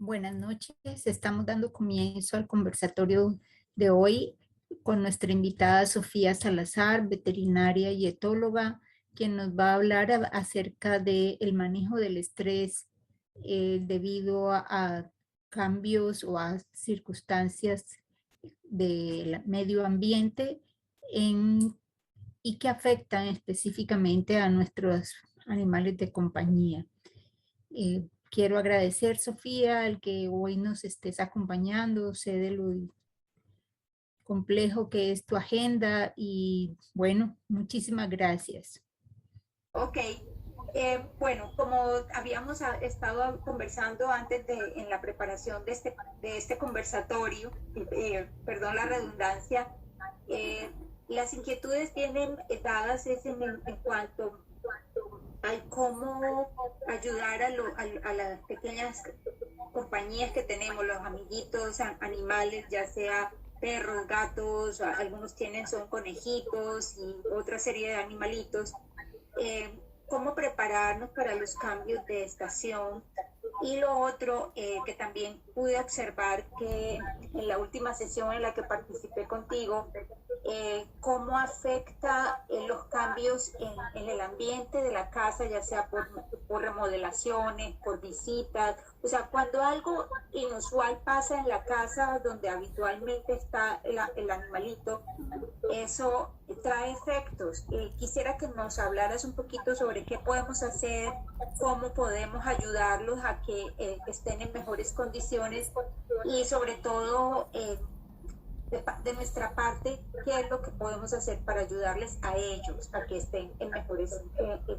Buenas noches, estamos dando comienzo al conversatorio de hoy con nuestra invitada Sofía Salazar, veterinaria y etóloga, quien nos va a hablar acerca del manejo del estrés debido a cambios o a circunstancias del medio ambiente y que afectan específicamente a nuestros animales de compañía. Quiero agradecer, Sofía, al que hoy nos estés acompañando. Sé de lo complejo que es tu agenda y bueno, muchísimas gracias. Ok, bueno, como habíamos estado conversando antes en la preparación de este conversatorio, perdón la redundancia, eh, las inquietudes vienen dadas en cuanto a cómo ayudar a las pequeñas compañías que tenemos, los amiguitos, animales, ya sea perros, gatos, algunos son conejitos y otra serie de animalitos, cómo prepararnos para los cambios de estación. Y lo otro que también pude observar que en la última sesión en la que participé contigo, cómo afecta los cambios en el ambiente de la casa, ya sea por remodelaciones, por visitas, o sea, cuando algo inusual pasa en la casa donde habitualmente está el animalito, eso trae efectos. Quisiera que nos hablaras un poquito sobre qué podemos hacer, cómo podemos ayudarlos a que estén en mejores condiciones y sobre todo de nuestra parte, qué es lo que podemos hacer para ayudarles a ellos a que estén en mejores,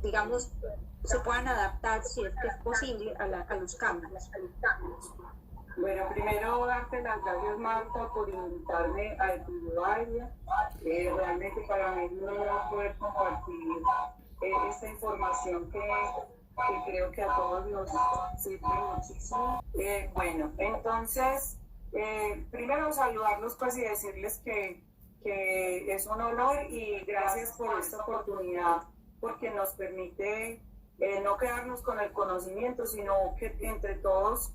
digamos, se puedan adaptar si es que es posible a los cambios. Bueno, primero darte las gracias, Marta, por invitarme a tu área. Realmente para mí es un honor poder compartir esta información que creo que a todos nos sirve muchísimo. Bueno, entonces, primero saludarlos pues y decirles que es un honor y gracias por esta oportunidad, porque nos permite no quedarnos con el conocimiento, sino que entre todos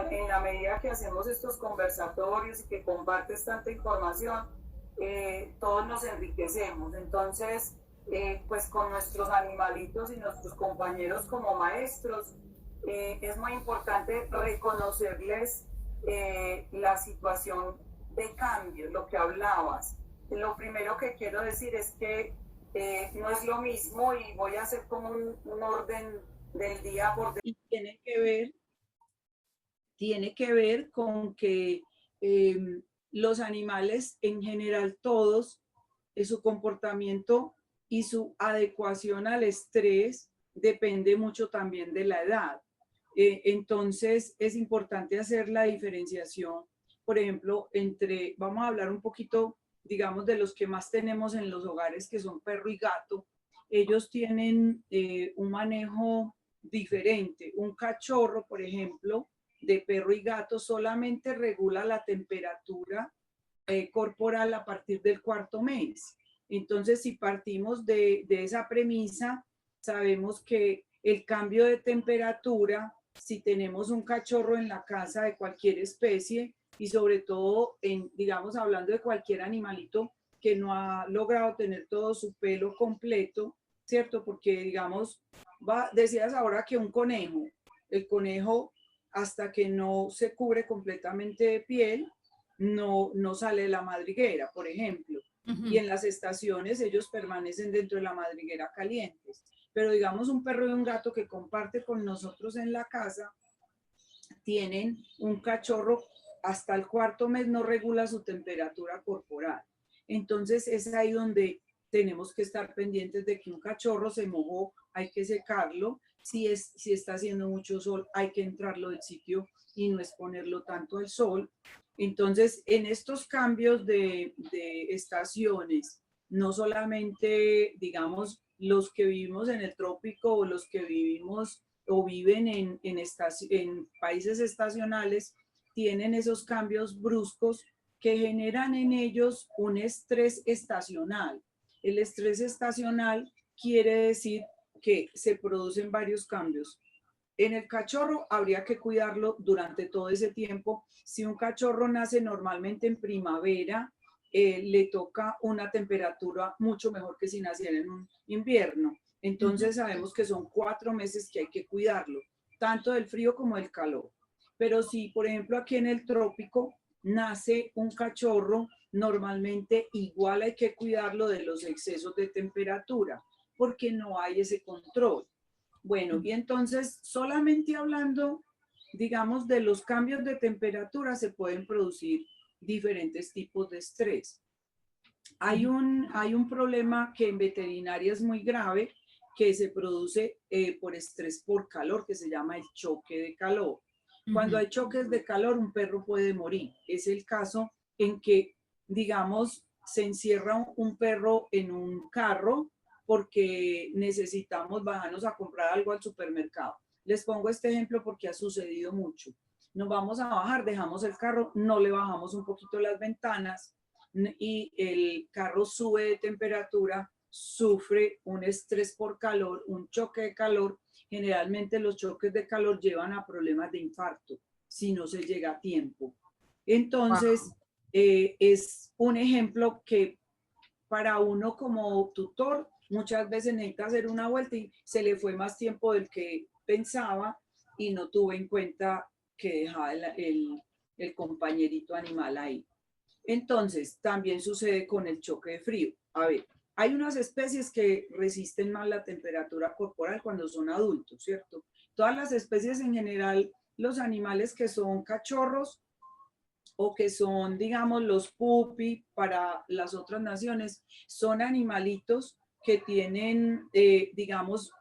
en la medida que hacemos estos conversatorios y que compartes tanta información, todos nos enriquecemos. Entonces, pues con nuestros animalitos y nuestros compañeros como maestros, es muy importante reconocerles la situación de cambio, lo que hablabas. Lo primero que quiero decir es que no es lo mismo y voy a hacer como un orden del día por... Y tiene que ver con que eh, los animales en general, todos, su comportamiento y su adecuación al estrés depende mucho también de la edad. Entonces es importante hacer la diferenciación, por ejemplo, entre, vamos a hablar un poquito, digamos, de los que más tenemos en los hogares, que son perro y gato. Ellos tienen un manejo diferente. Un cachorro, por ejemplo, de perro y gato solamente regula la temperatura corporal a partir del cuarto mes. Entonces, si partimos de esa premisa, sabemos que el cambio de temperatura, si tenemos un cachorro en la casa de cualquier especie y sobre todo, digamos, hablando de cualquier animalito que no ha logrado tener todo su pelo completo, ¿cierto? Porque, digamos, decías ahora que un conejo, el conejo hasta que no se cubre completamente de piel, no sale de la madriguera, por ejemplo. Y en las estaciones ellos permanecen dentro de la madriguera calientes. Pero digamos un perro y un gato que comparte con nosotros en la casa, tienen un cachorro hasta el cuarto mes no regula su temperatura corporal. Entonces es ahí donde tenemos que estar pendientes de que un cachorro se mojó, hay que secarlo. Si está haciendo mucho sol, hay que entrarlo del sitio y no exponerlo tanto al sol. Entonces, en estos cambios de estaciones, no solamente, digamos, los que vivimos en el trópico o los que vivimos o viven en países estacionales, tienen esos cambios bruscos que generan en ellos un estrés estacional. El estrés estacional quiere decir que se producen varios cambios. en el cachorro habría que cuidarlo durante todo ese tiempo. Si un cachorro nace normalmente en primavera, le toca una temperatura mucho mejor que si naciera en un invierno. Entonces sabemos que son 4 meses que hay que cuidarlo, tanto del frío como del calor. Pero si, por ejemplo, aquí en el trópico nace un cachorro, normalmente igual hay que cuidarlo de los excesos de temperatura, porque no hay ese control. Bueno, y entonces solamente hablando, digamos, de los cambios de temperatura se pueden producir diferentes tipos de estrés. Hay un problema que en veterinaria es muy grave, que se produce por estrés por calor, que se llama el choque de calor. Cuando hay choques de calor, un perro puede morir. Es el caso en que, digamos, se encierra un perro en un carro porque necesitamos bajarnos a comprar algo al supermercado. Les pongo este ejemplo porque ha sucedido mucho. Nos vamos a bajar, dejamos el carro, no le bajamos un poquito las ventanas y el carro sube de temperatura, sufre un estrés por calor, un choque de calor. Generalmente los choques de calor llevan a problemas de infarto si no se llega a tiempo. Entonces, es un ejemplo que para uno como tutor muchas veces necesita hacer una vuelta y se le fue más tiempo del que pensaba y no tuve en cuenta que dejaba el compañerito animal ahí. Entonces, también sucede con el choque de frío. A ver, hay unas especies que resisten más la temperatura corporal cuando son adultos, ¿cierto? Todas las especies en general, los animales que son cachorros o que son, digamos, los pupi para las otras naciones, son animalitos que tienen, digamos,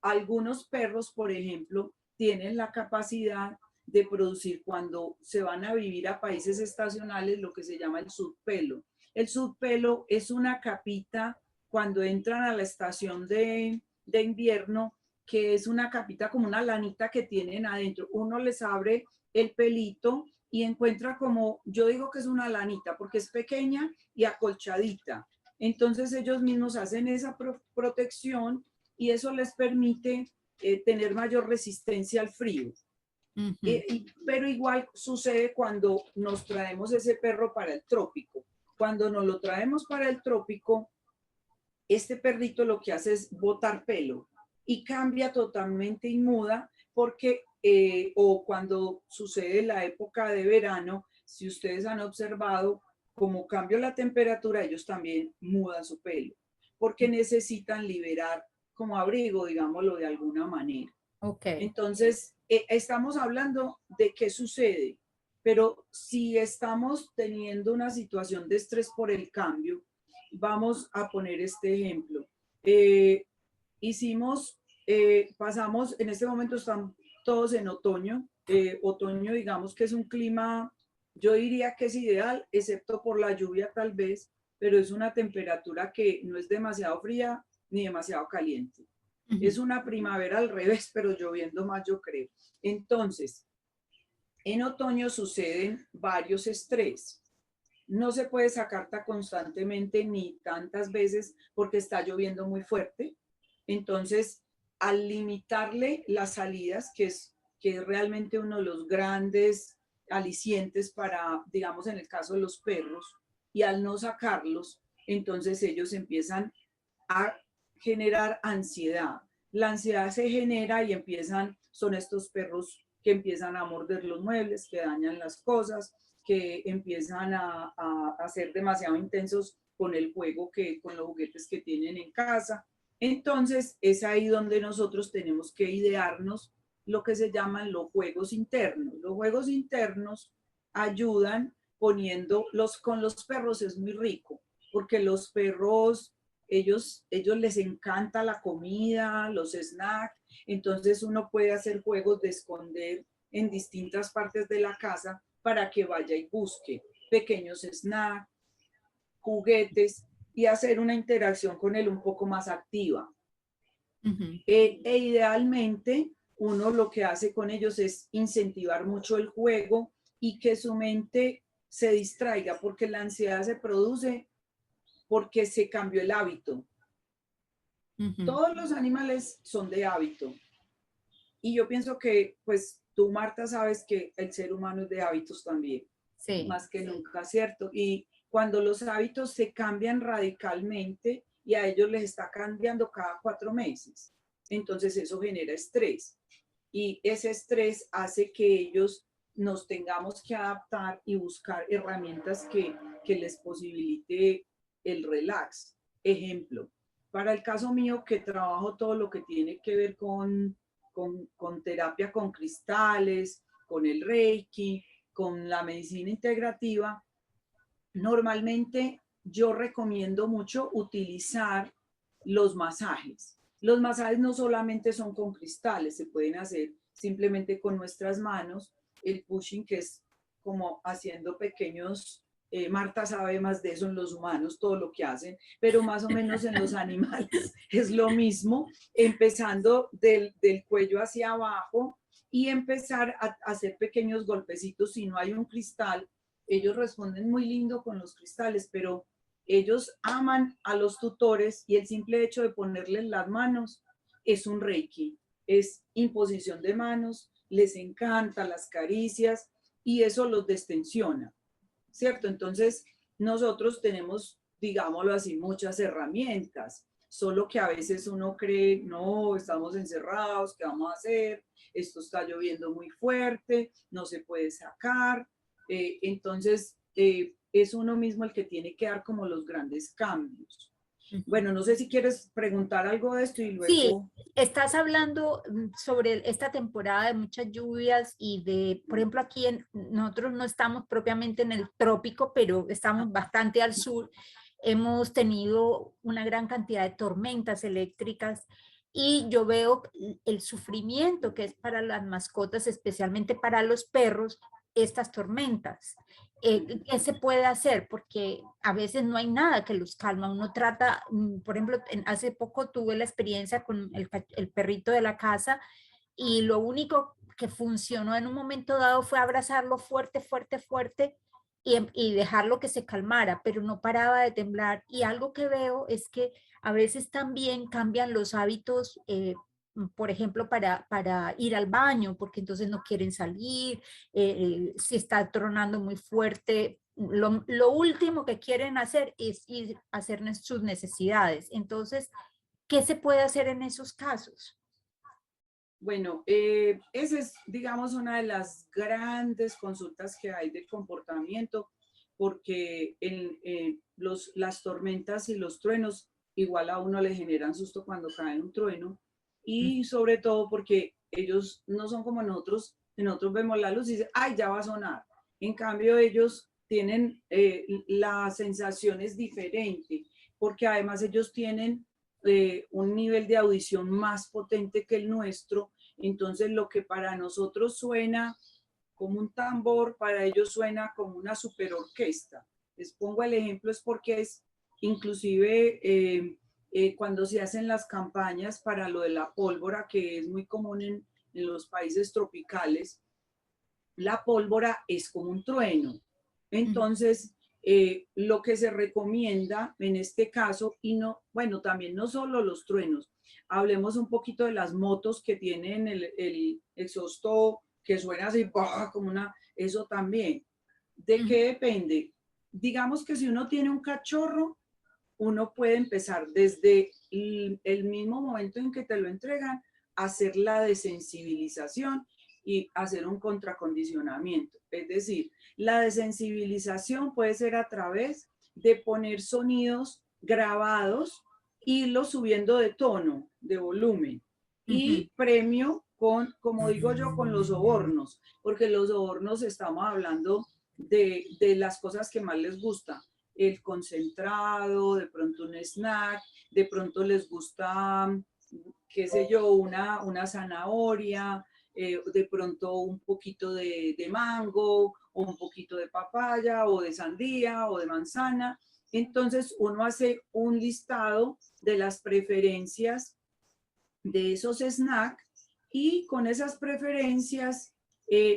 algunos perros, por ejemplo, tienen la capacidad de producir cuando se van a vivir a países estacionales lo que se llama el subpelo. El subpelo es una capita cuando entran a la estación de invierno, que es una capita como una lanita que tienen adentro. Uno les abre el pelito y encuentra como, yo digo que es una lanita porque es pequeña y acolchadita. Entonces ellos mismos hacen esa protección y eso les permite tener mayor resistencia al frío. Pero igual sucede cuando nos traemos ese perro para el trópico. Cuando nos lo traemos para el trópico, este perrito lo que hace es botar pelo y cambia totalmente y muda porque, o cuando sucede la época de verano, si ustedes han observado, como cambia la temperatura, ellos también mudan su pelo porque necesitan liberar como abrigo, digámoslo de alguna manera. Okay. Entonces, estamos hablando de qué sucede, pero si estamos teniendo una situación de estrés por el cambio, vamos a poner este ejemplo. Pasamos, en este momento están todos en otoño. Otoño, digamos que es un clima, yo diría que es ideal, excepto por la lluvia tal vez, pero es una temperatura que no es demasiado fría ni demasiado caliente. Es una primavera al revés, pero lloviendo más, yo creo. Entonces, en otoño suceden varios estrés. No se puede sacar constantemente ni tantas veces porque está lloviendo muy fuerte. Entonces, al limitarle las salidas, que es realmente uno de los grandes alicientes para, digamos, en el caso de los perros, y al no sacarlos, entonces ellos empiezan a generar ansiedad. La ansiedad se genera y son estos perros que empiezan a morder los muebles, que dañan las cosas, que empiezan a ser demasiado intensos con el juego, con los juguetes que tienen en casa. Entonces es ahí donde nosotros tenemos que idearnos lo que se llaman los juegos internos. Los juegos internos ayudan con los perros es muy rico, porque los perros, ellos les encanta la comida, los snacks, entonces uno puede hacer juegos de esconder en distintas partes de la casa para que vaya y busque pequeños snacks, juguetes y hacer una interacción con él un poco más activa. Idealmente, uno lo que hace con ellos es incentivar mucho el juego y que su mente se distraiga, porque la ansiedad se produce porque se cambió el hábito. Todos los animales son de hábito. Y yo pienso que, pues, tú, Marta, sabes que el ser humano es de hábitos también, Sí, más que nunca, ¿cierto? Y cuando los hábitos se cambian radicalmente y a ellos les está cambiando cada 4 meses, entonces eso genera estrés. Y ese estrés hace que ellos nos tengamos que adaptar y buscar herramientas que les posibilite el relax. Ejemplo, para el caso mío que trabajo todo lo que tiene que ver con terapia con cristales, con el Reiki, con la medicina integrativa, normalmente yo recomiendo mucho utilizar los masajes. Los masajes no solamente son con cristales, se pueden hacer simplemente con nuestras manos. El pushing, que es como haciendo pequeños, Marta sabe más de eso en los humanos, todo lo que hacen, pero más o menos en los animales es lo mismo, empezando del cuello hacia abajo y empezar a hacer pequeños golpecitos. Si no hay un cristal, ellos responden muy lindo con los cristales, pero ellos aman a los tutores y el simple hecho de ponerles las manos es un reiki, es imposición de manos, les encanta las caricias y eso los destensiona, ¿cierto? Entonces, nosotros tenemos, digámoslo así, muchas herramientas, solo que a veces uno cree, no, estamos encerrados, ¿qué vamos a hacer? Esto está lloviendo muy fuerte, no se puede sacar. Entonces, es uno mismo el que tiene que dar como los grandes cambios. Bueno, no sé si quieres preguntar algo de esto y sí, luego... estás hablando sobre esta temporada de muchas lluvias y de, por ejemplo, aquí nosotros no estamos propiamente en el trópico, pero estamos bastante al sur. Hemos tenido una gran cantidad de tormentas eléctricas y yo veo el sufrimiento que es para las mascotas, especialmente para los perros, estas tormentas. ¿Qué se puede hacer? Porque a veces no hay nada que los calma. Uno trata, por ejemplo, hace poco tuve la experiencia con el perrito de la casa y lo único que funcionó en un momento dado fue abrazarlo fuerte, fuerte, fuerte y dejarlo que se calmara, pero no paraba de temblar. Y algo que veo es que a veces también cambian los hábitos. Por ejemplo, para ir al baño, porque entonces no quieren salir, si está tronando muy fuerte, lo último que quieren hacer es ir a hacer sus necesidades. Entonces, ¿qué se puede hacer en esos casos? Bueno, esa es, digamos, una de las grandes consultas que hay de comportamiento, porque las tormentas y los truenos igual a uno le generan susto cuando cae un trueno, y sobre todo porque ellos no son como nosotros, que nosotros vemos la luz y dicen, ay, ya va a sonar. En cambio, ellos tienen, la sensación es diferente, porque además ellos tienen un nivel de audición más potente que el nuestro. Entonces lo que para nosotros suena como un tambor, para ellos suena como una superorquesta. Les pongo el ejemplo, es porque es inclusive cuando se hacen las campañas para lo de la pólvora, que es muy común en los países tropicales, la pólvora es como un trueno. Entonces, lo que se recomienda en este caso, y no, bueno, también no solo los truenos, hablemos un poquito de las motos que tienen el exhausto que suena así, ¡bah! Como una, eso también. ¿De qué depende? Digamos que si uno tiene un cachorro, uno puede empezar desde el mismo momento en que te lo entregan, a hacer la desensibilización y hacer un contracondicionamiento. Es decir, la desensibilización puede ser a través de poner sonidos grabados, irlos subiendo de tono, de volumen, y premio con, como digo yo, con los sobornos, porque los sobornos estamos hablando de las cosas que más les gusta, el concentrado, de pronto un snack, de pronto les gusta, qué sé yo, una zanahoria, de pronto un poquito de mango, o un poquito de papaya, o de sandía, o de manzana. Entonces uno hace un listado de las preferencias de esos snacks y con esas preferencias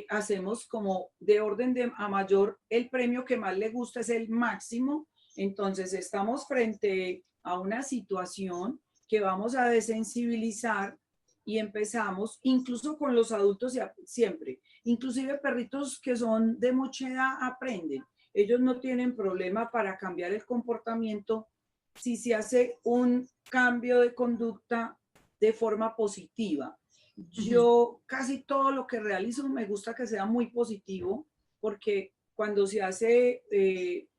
hacemos como de orden de a mayor, el premio que más le gusta es el máximo. Entonces estamos frente a una situación que vamos a desensibilizar y empezamos, incluso con los adultos siempre, inclusive perritos que son de mucha edad aprenden. Ellos no tienen problema para cambiar el comportamiento si se hace un cambio de conducta de forma positiva. Yo casi todo lo que realizo me gusta que sea muy positivo, porque cuando se hace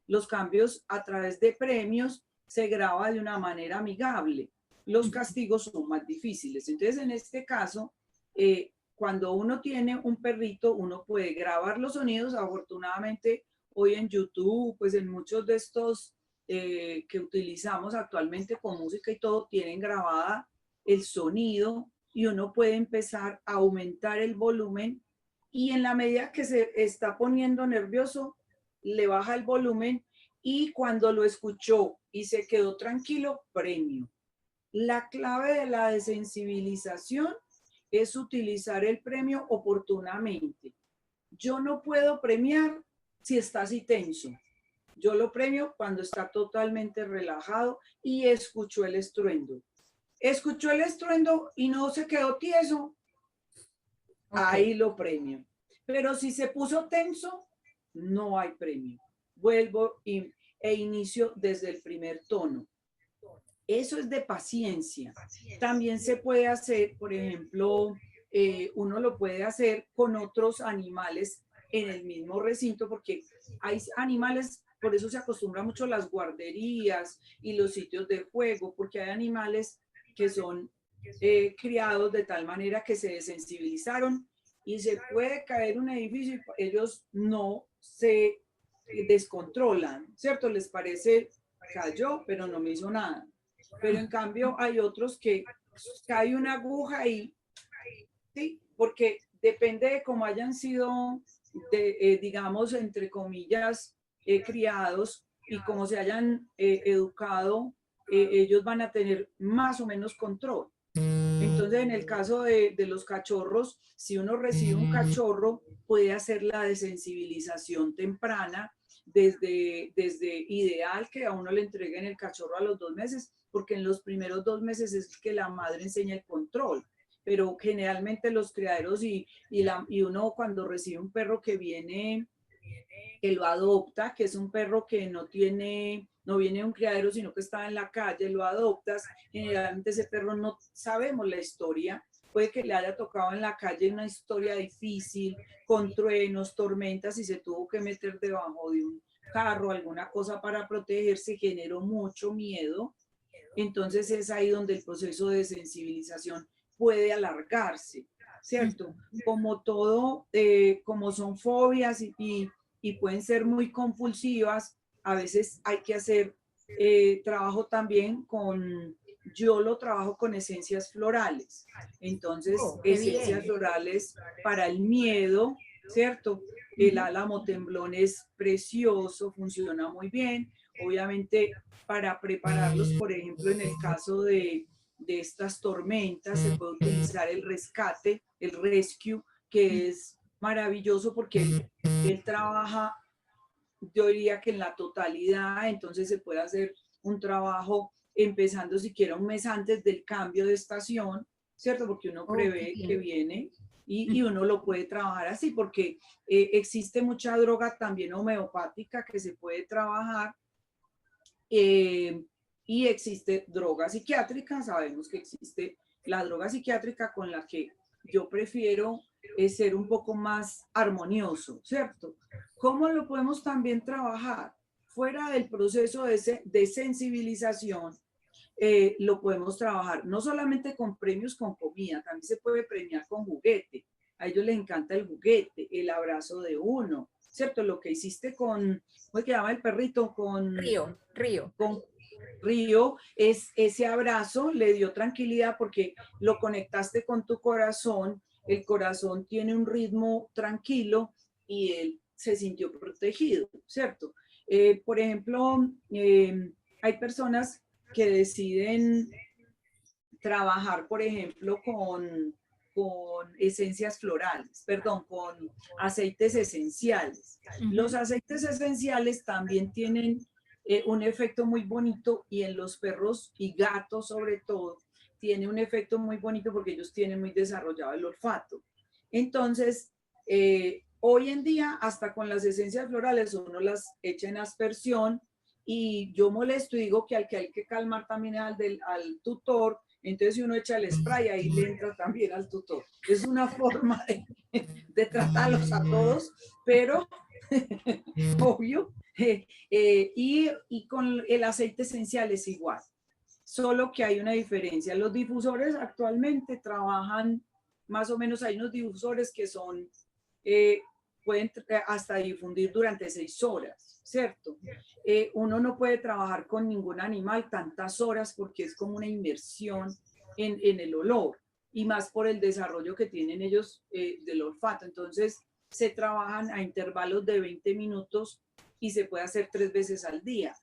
los cambios a través de premios, se graba de una manera amigable. Los castigos son más difíciles. Entonces, en este caso, cuando uno tiene un perrito, uno puede grabar los sonidos. Afortunadamente, hoy en YouTube, pues en muchos de estos que utilizamos actualmente con música y todo, tienen grabada el sonido y uno puede empezar a aumentar el volumen y en la medida que se está poniendo nervioso, le baja el volumen y cuando lo escuchó y se quedó tranquilo, premio. La clave de la desensibilización es utilizar el premio oportunamente. Yo no puedo premiar si está así tenso. Yo lo premio cuando está totalmente relajado y escuchó el estruendo. Escuchó el estruendo y no se quedó tieso, ahí lo premio. Pero si se puso tenso, no hay premio. Vuelvo e inicio desde el primer tono. Eso es de paciencia. También se puede hacer, por ejemplo, uno lo puede hacer con otros animales en el mismo recinto, porque hay animales, por eso se acostumbra mucho las guarderías y los sitios de juego, porque hay animales que son criados de tal manera que se desensibilizaron y se puede caer un edificio y ellos no se descontrolan, ¿cierto? Les parece, cayó, pero no me hizo nada. Pero en cambio hay otros que cae una aguja y, ¿sí? Porque depende de cómo hayan sido, digamos, entre comillas, criados y cómo se hayan educado, ellos van a tener más o menos control. Entonces, en el caso de los cachorros, si uno recibe un cachorro, puede hacer la desensibilización temprana, desde ideal que a uno le entreguen el cachorro a los 2 meses, porque en los primeros 2 meses es que la madre enseña el control. Pero generalmente los criaderos y uno cuando recibe un perro que viene, que lo adopta, que es un perro que no viene de un criadero, sino que está en la calle, lo adoptas, generalmente ese perro no sabemos la historia, puede que le haya tocado en la calle una historia difícil, con truenos, tormentas, y se tuvo que meter debajo de un carro, alguna cosa para protegerse, generó mucho miedo. Entonces es ahí donde el proceso de sensibilización puede alargarse, ¿cierto? Como todo, como son fobias y pueden ser muy compulsivas, a veces hay que hacer trabajo también yo lo trabajo con esencias florales. Entonces, esencias florales para el miedo, ¿cierto? El álamo temblón es precioso, funciona muy bien. Obviamente, para prepararlos, por ejemplo, en el caso de estas tormentas, se puede utilizar el rescate, el rescue, que es maravilloso porque él trabaja, yo diría que en la totalidad, entonces se puede hacer un trabajo empezando siquiera un mes antes del cambio de estación, ¿cierto? Porque uno prevé que viene y uno lo puede trabajar así, porque existe mucha droga también homeopática que se puede trabajar y existe droga psiquiátrica. Sabemos que existe la droga psiquiátrica con la que yo prefiero ser un poco más armonioso, ¿cierto? ¿Cómo lo podemos también trabajar? Fuera del proceso de sensibilización, lo podemos trabajar no solamente con premios con comida, también se puede premiar con juguete. A ellos les encanta el juguete, el abrazo de uno, ¿cierto? Lo que hiciste con, ¿cómo se llama el perrito? Con Río. Con Río, es ese abrazo le dio tranquilidad porque lo conectaste con tu corazón, el corazón tiene un ritmo tranquilo y él se sintió protegido, ¿cierto? Por ejemplo, hay personas que deciden trabajar, por ejemplo, con esencias florales, perdón, con aceites esenciales. Los aceites esenciales también tienen un efecto muy bonito y en los perros y gatos sobre todo tiene un efecto muy bonito porque ellos tienen muy desarrollado el olfato. Entonces, hoy en día, hasta con las esencias florales, uno las echa en aspersión y yo molesto y digo que hay que calmar también al tutor. Entonces, si uno echa el spray, ahí le entra también al tutor. Es una forma de tratarlos a todos, pero obvio. Y con el aceite esencial es igual, solo que hay una diferencia. Los difusores actualmente trabajan más o menos, hay unos difusores que son, pueden hasta difundir durante 6 horas, ¿cierto? Uno no puede trabajar con ningún animal tantas horas porque es como una inmersión en el olor y más por el desarrollo que tienen ellos del olfato. Entonces, se trabajan a intervalos de 20 minutos y se puede hacer 3 veces al día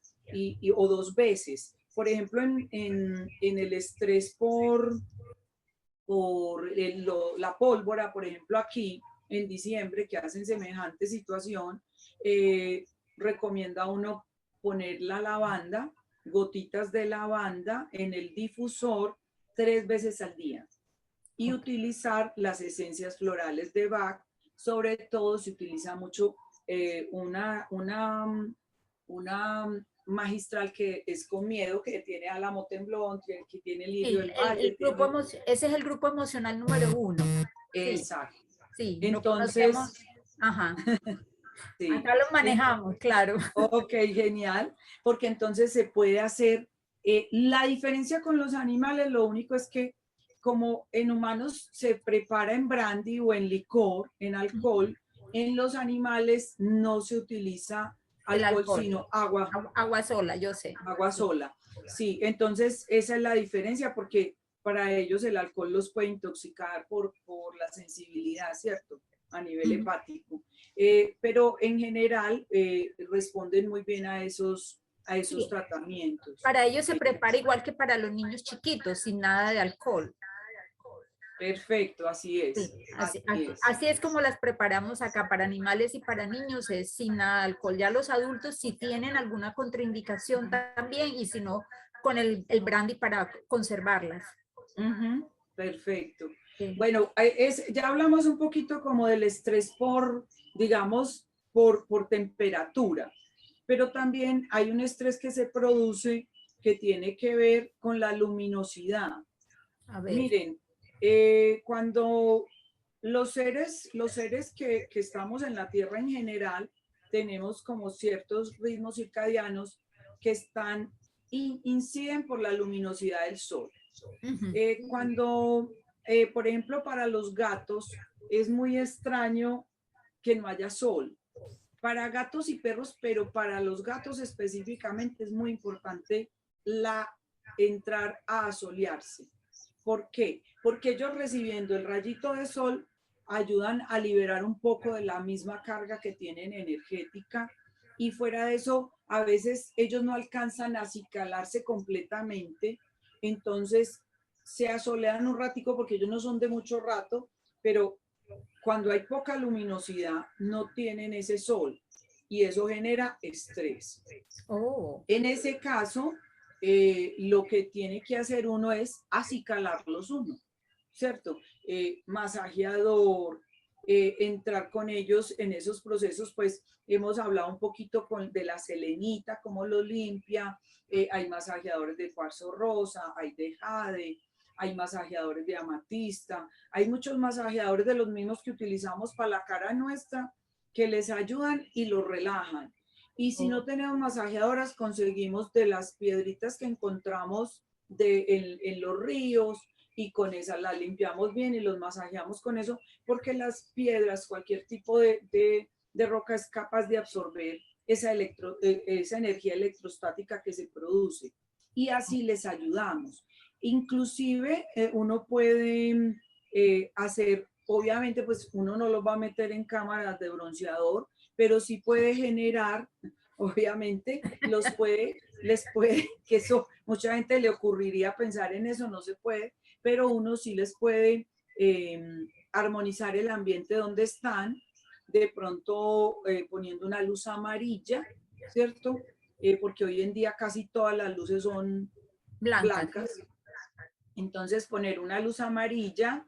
o 2 veces. Por ejemplo, en el estrés por la pólvora, por ejemplo, aquí en diciembre, que hacen semejante situación, recomienda uno poner la lavanda, gotitas de lavanda en el difusor 3 veces al día y utilizar las esencias florales de Bach. Sobre todo se utiliza mucho una magistral que es con miedo, que tiene Álamo Temblón, que tiene Lirio del Valle. Ese es el grupo emocional número 1. Exacto. Sí, entonces, ajá. Sí. Acá lo manejamos, claro. Ok, genial, porque entonces se puede hacer, la diferencia con los animales, lo único es que como en humanos se prepara en brandy o en licor, en alcohol, en los animales no se utiliza alcohol, sino agua. Agua sola, yo sé. Agua sola. Sí, entonces esa es la diferencia porque para ellos el alcohol los puede intoxicar por la sensibilidad, ¿cierto? A nivel hepático. Pero en general responden muy bien a esos tratamientos. Para ellos se prepara igual que para los niños chiquitos, sin nada de alcohol. Perfecto, así es. Sí, así es como las preparamos acá para animales y para niños, es sin nada de alcohol. Ya los adultos si tienen alguna contraindicación también y si no, con el brandy para conservarlas. Perfecto. Sí. Bueno, ya hablamos un poquito como del estrés digamos, por temperatura, pero también hay un estrés que se produce que tiene que ver con la luminosidad. A ver. Miren, cuando los seres que estamos en la Tierra en general, tenemos como ciertos ritmos circadianos que inciden por la luminosidad del sol. Cuando, por ejemplo, para los gatos es muy extraño que no haya sol. Para gatos y perros, pero para los gatos específicamente es muy importante entrar a asolearse. ¿Por qué? Porque ellos recibiendo el rayito de sol ayudan a liberar un poco de la misma carga que tienen energética y fuera de eso, a veces ellos no alcanzan a acicalarse completamente, entonces se asolean un ratico porque ellos no son de mucho rato, pero cuando hay poca luminosidad no tienen ese sol y eso genera estrés. En ese caso, lo que tiene que hacer uno es acicalarlos uno, ¿cierto? Masajeador, entrar con ellos en esos procesos, pues hemos hablado un poquito de la selenita, cómo lo limpia, hay masajeadores de cuarzo rosa, hay de jade, hay masajeadores de amatista, hay muchos masajeadores de los mismos que utilizamos para la cara nuestra que les ayudan y los relajan. Y si no tenemos masajeadoras, conseguimos de las piedritas que encontramos en los ríos y con esas las limpiamos bien y los masajeamos con eso, porque las piedras, cualquier tipo de roca es capaz de absorber esa energía electrostática que se produce. Y así les ayudamos. Inclusive uno puede hacer, obviamente pues uno no los va a meter en cámaras de bronceador, pero sí puede generar, obviamente, les puede, que eso, mucha gente le ocurriría pensar en eso, no se puede, pero uno sí les puede armonizar el ambiente donde están, de pronto poniendo una luz amarilla, ¿cierto? Porque hoy en día casi todas las luces son blancas. Entonces poner una luz amarilla,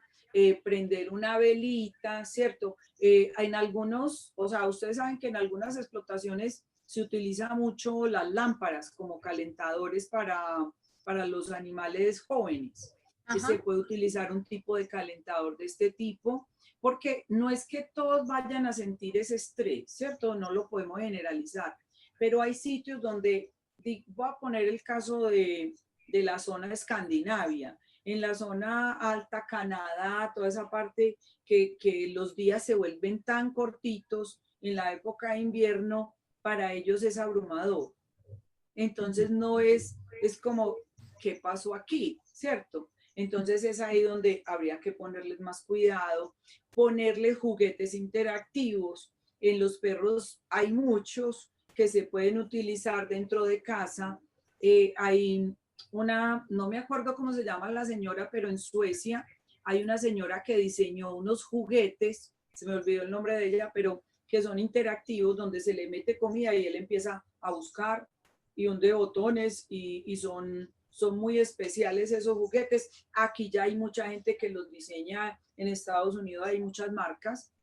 prender una velita, ¿cierto? En algunos, o sea, ustedes saben que en algunas explotaciones se utiliza mucho las lámparas como calentadores para los animales jóvenes. Se Ajá. puede utilizar un tipo de calentador de este tipo, porque no es que todos vayan a sentir ese estrés, ¿cierto? No lo podemos generalizar, pero hay sitios donde, voy a poner el caso de la zona escandinavia, en la zona alta, Canadá, toda esa parte que los días se vuelven tan cortitos en la época de invierno, para ellos es abrumador. Entonces no es como, ¿qué pasó aquí? ¿Cierto? Entonces es ahí donde habría que ponerles más cuidado, ponerles juguetes interactivos. En los perros hay muchos que se pueden utilizar dentro de casa. Hay una, no me acuerdo cómo se llama la señora, pero en Suecia hay una señora que diseñó unos juguetes, se me olvidó el nombre de ella, pero que son interactivos, donde se le mete comida y él empieza a buscar y hunde botones y son muy especiales esos juguetes. Aquí ya hay mucha gente que los diseña, en Estados Unidos hay muchas marcas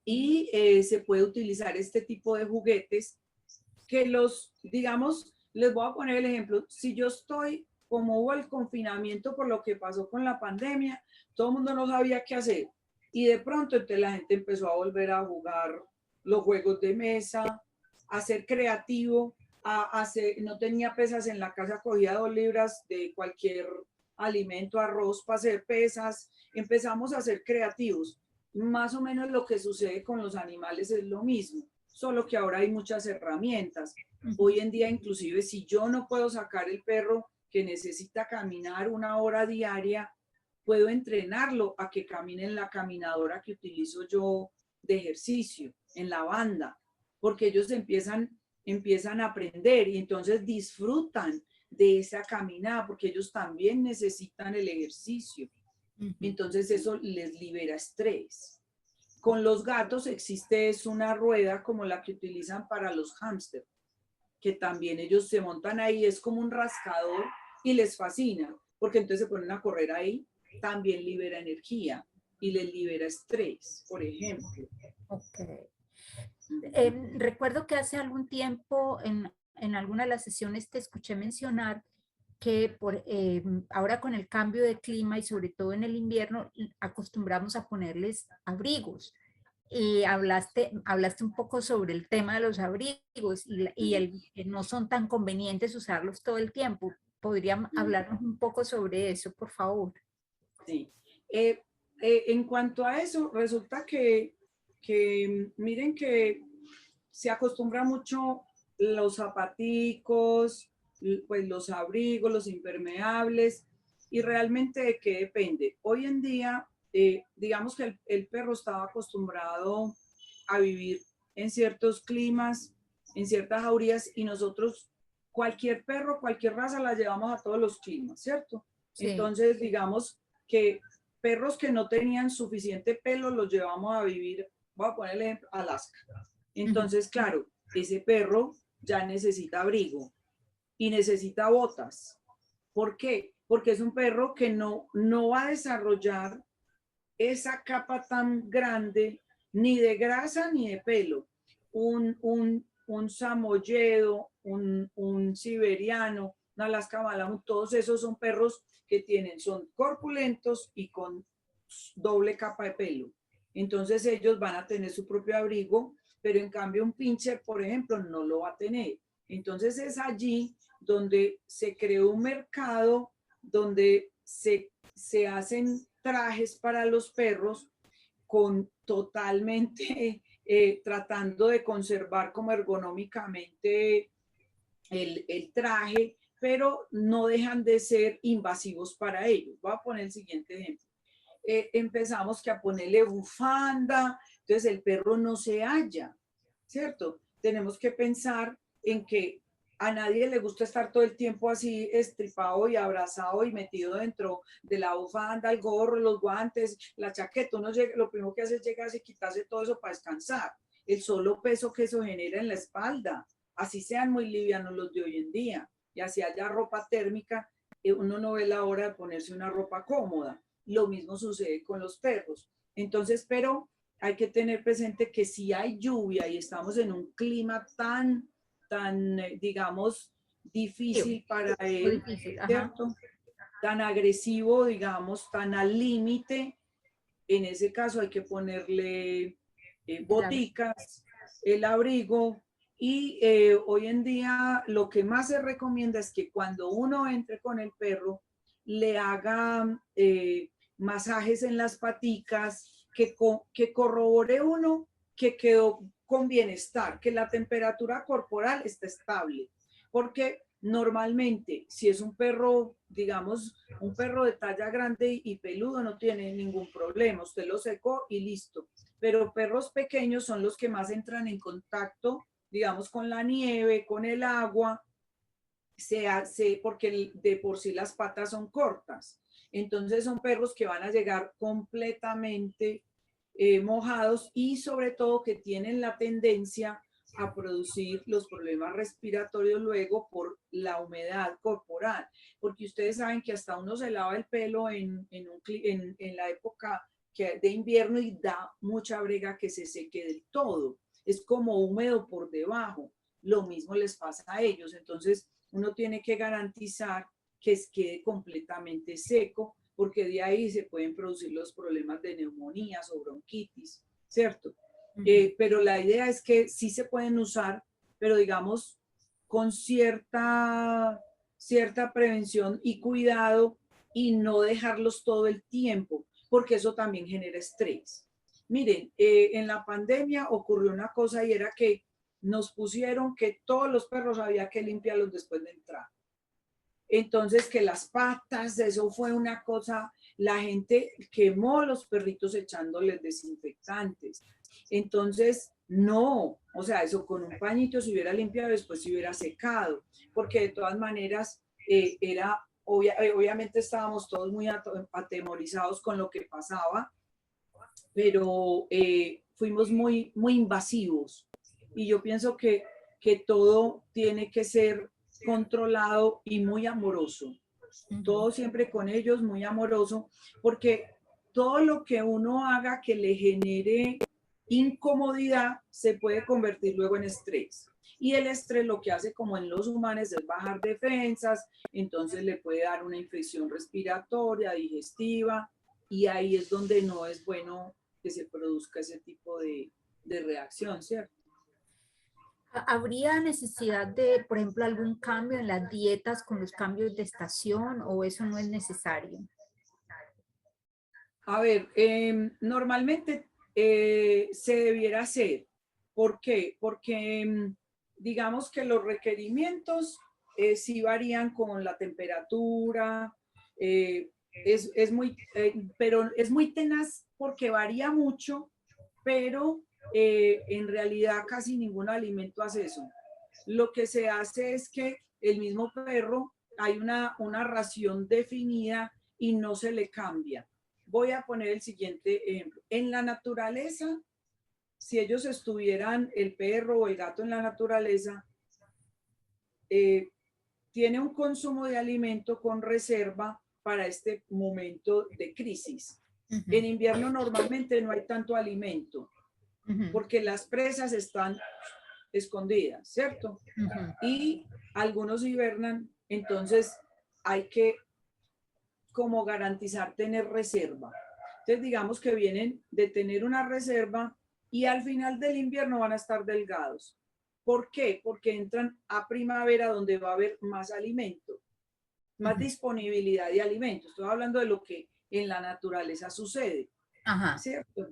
y se puede utilizar este tipo de juguetes que los, digamos, les voy a poner el ejemplo, si yo estoy, como hubo el confinamiento por lo que pasó con la pandemia, todo el mundo no sabía qué hacer y de pronto entonces la gente empezó a volver a jugar los juegos de mesa, a ser creativo, a hacer, no tenía pesas en la casa, cogía 2 libras de cualquier alimento, arroz para hacer pesas, empezamos a ser creativos. Más o menos lo que sucede con los animales es lo mismo, solo que ahora hay muchas herramientas. Hoy en día, inclusive, si yo no puedo sacar el perro que necesita caminar 1 hora diaria, puedo entrenarlo a que camine en la caminadora que utilizo yo de ejercicio, en la banda, porque ellos empiezan a aprender y entonces disfrutan de esa caminada, porque ellos también necesitan el ejercicio. Entonces eso les libera estrés. Con los gatos existe una rueda como la que utilizan para los hámster, que también ellos se montan ahí, es como un rascador y les fascina, porque entonces se ponen a correr ahí, también libera energía y les libera estrés, por ejemplo. Ok. Recuerdo que hace algún tiempo en alguna de las sesiones te escuché mencionar que ahora con el cambio de clima y sobre todo en el invierno acostumbramos a ponerles abrigos. Y hablaste un poco sobre el tema de los abrigos y el que no son tan convenientes usarlos todo el tiempo. ¿Podrían hablarnos un poco sobre eso, por favor? Sí. En cuanto a eso, resulta que miren que se acostumbra mucho los zapaticos, pues los abrigos, los impermeables, y realmente de qué depende. Hoy en día, digamos que el perro estaba acostumbrado a vivir en ciertos climas, en ciertas jaurías, y nosotros, cualquier perro, cualquier raza, la llevamos a todos los climas, ¿cierto? Sí. Entonces, digamos que perros que no tenían suficiente pelo los llevamos a vivir, voy a ponerle Alaska. Entonces, claro, ese perro ya necesita abrigo y necesita botas. ¿Por qué? Porque es un perro que no va a desarrollar esa capa tan grande ni de grasa ni de pelo. Un samoyedo, un siberiano, un Alaska Malamut, todos esos son perros que son corpulentos y con doble capa de pelo. Entonces ellos van a tener su propio abrigo, pero en cambio un pincher, por ejemplo, no lo va a tener. Entonces es allí donde se creó un mercado donde se hacen trajes para los perros con totalmente tratando de conservar como ergonómicamente el traje, pero no dejan de ser invasivos para ellos. Voy a poner el siguiente ejemplo. Empezamos que a ponerle bufanda, entonces el perro no se halla, ¿cierto? Tenemos que pensar en que a nadie le gusta estar todo el tiempo así estripado y abrazado y metido dentro de la bufanda, el gorro, los guantes, la chaqueta. Uno llega, lo primero que hace es llegar y quitarse todo eso para descansar. El solo peso que eso genera en la espalda, así sean muy livianos los de hoy en día y así haya ropa térmica, uno no ve la hora de ponerse una ropa cómoda. Lo mismo sucede con los perros. Entonces, pero hay que tener presente que si hay lluvia y estamos en un clima tan digamos, difícil para Muy él, difícil, ajá. ¿cierto? Tan agresivo, digamos, tan al límite, en ese caso hay que ponerle boticas, el abrigo, y hoy en día lo que más se recomienda es que cuando uno entre con el perro, le haga masajes en las paticas, que corrobore uno que quedó con bienestar, que la temperatura corporal está estable, porque normalmente si es un perro, digamos, un perro de talla grande y peludo no tiene ningún problema, usted lo secó y listo, pero perros pequeños son los que más entran en contacto, digamos, con la nieve, con el agua, se hace porque de por sí las patas son cortas. Entonces son perros que van a llegar completamente mojados y sobre todo que tienen la tendencia a producir los problemas respiratorios luego por la humedad corporal. Porque ustedes saben que hasta uno se lava el pelo en la época de invierno y da mucha brega que se seque del todo. Es como húmedo por debajo. Lo mismo les pasa a ellos. Entonces, uno tiene que garantizar que quede completamente seco, porque de ahí se pueden producir los problemas de neumonías o bronquitis, ¿cierto? Pero la idea es que sí se pueden usar, pero digamos con cierta prevención y cuidado y no dejarlos todo el tiempo, porque eso también genera estrés. Miren, en la pandemia ocurrió una cosa y era que nos pusieron que todos los perros había que limpiarlos después de entrar. Entonces, que las patas, eso fue una cosa, la gente quemó a los perritos echándoles desinfectantes. Entonces, no, o sea, eso con un pañito se hubiera limpiado, después se hubiera secado, porque de todas maneras obviamente estábamos todos muy atemorizados con lo que pasaba, pero fuimos muy invasivos. Y yo pienso que todo tiene que ser controlado y muy amoroso. Todo siempre con ellos muy amoroso, porque todo lo que uno haga que le genere incomodidad se puede convertir luego en estrés. Y el estrés lo que hace, como en los humanos, es bajar defensas, entonces le puede dar una infección respiratoria, digestiva, y ahí es donde no es bueno que se produzca ese tipo de reacción, ¿cierto? ¿Habría necesidad de, por ejemplo, algún cambio en las dietas con los cambios de estación o eso no es necesario? A ver, normalmente se debiera hacer. ¿Por qué? Porque digamos que los requerimientos sí varían con la temperatura, pero es muy tenaz porque varía mucho, pero en realidad casi ningún alimento hace eso. Lo que se hace es que el mismo perro, hay una ración definida y no se le cambia. Voy a poner el siguiente ejemplo. En la naturaleza, si ellos estuvieran, el perro o el gato en la naturaleza, tiene un consumo de alimento con reserva para este momento de crisis. En invierno normalmente no hay tanto alimento porque las presas están escondidas, ¿cierto? Y algunos hibernan, entonces hay que como garantizar tener reserva. Entonces digamos que vienen de tener una reserva y al final del invierno van a estar delgados. ¿Por qué? Porque entran a primavera donde va a haber más alimento, más disponibilidad de alimentos. Estoy hablando de lo que en la naturaleza sucede, ¿cierto?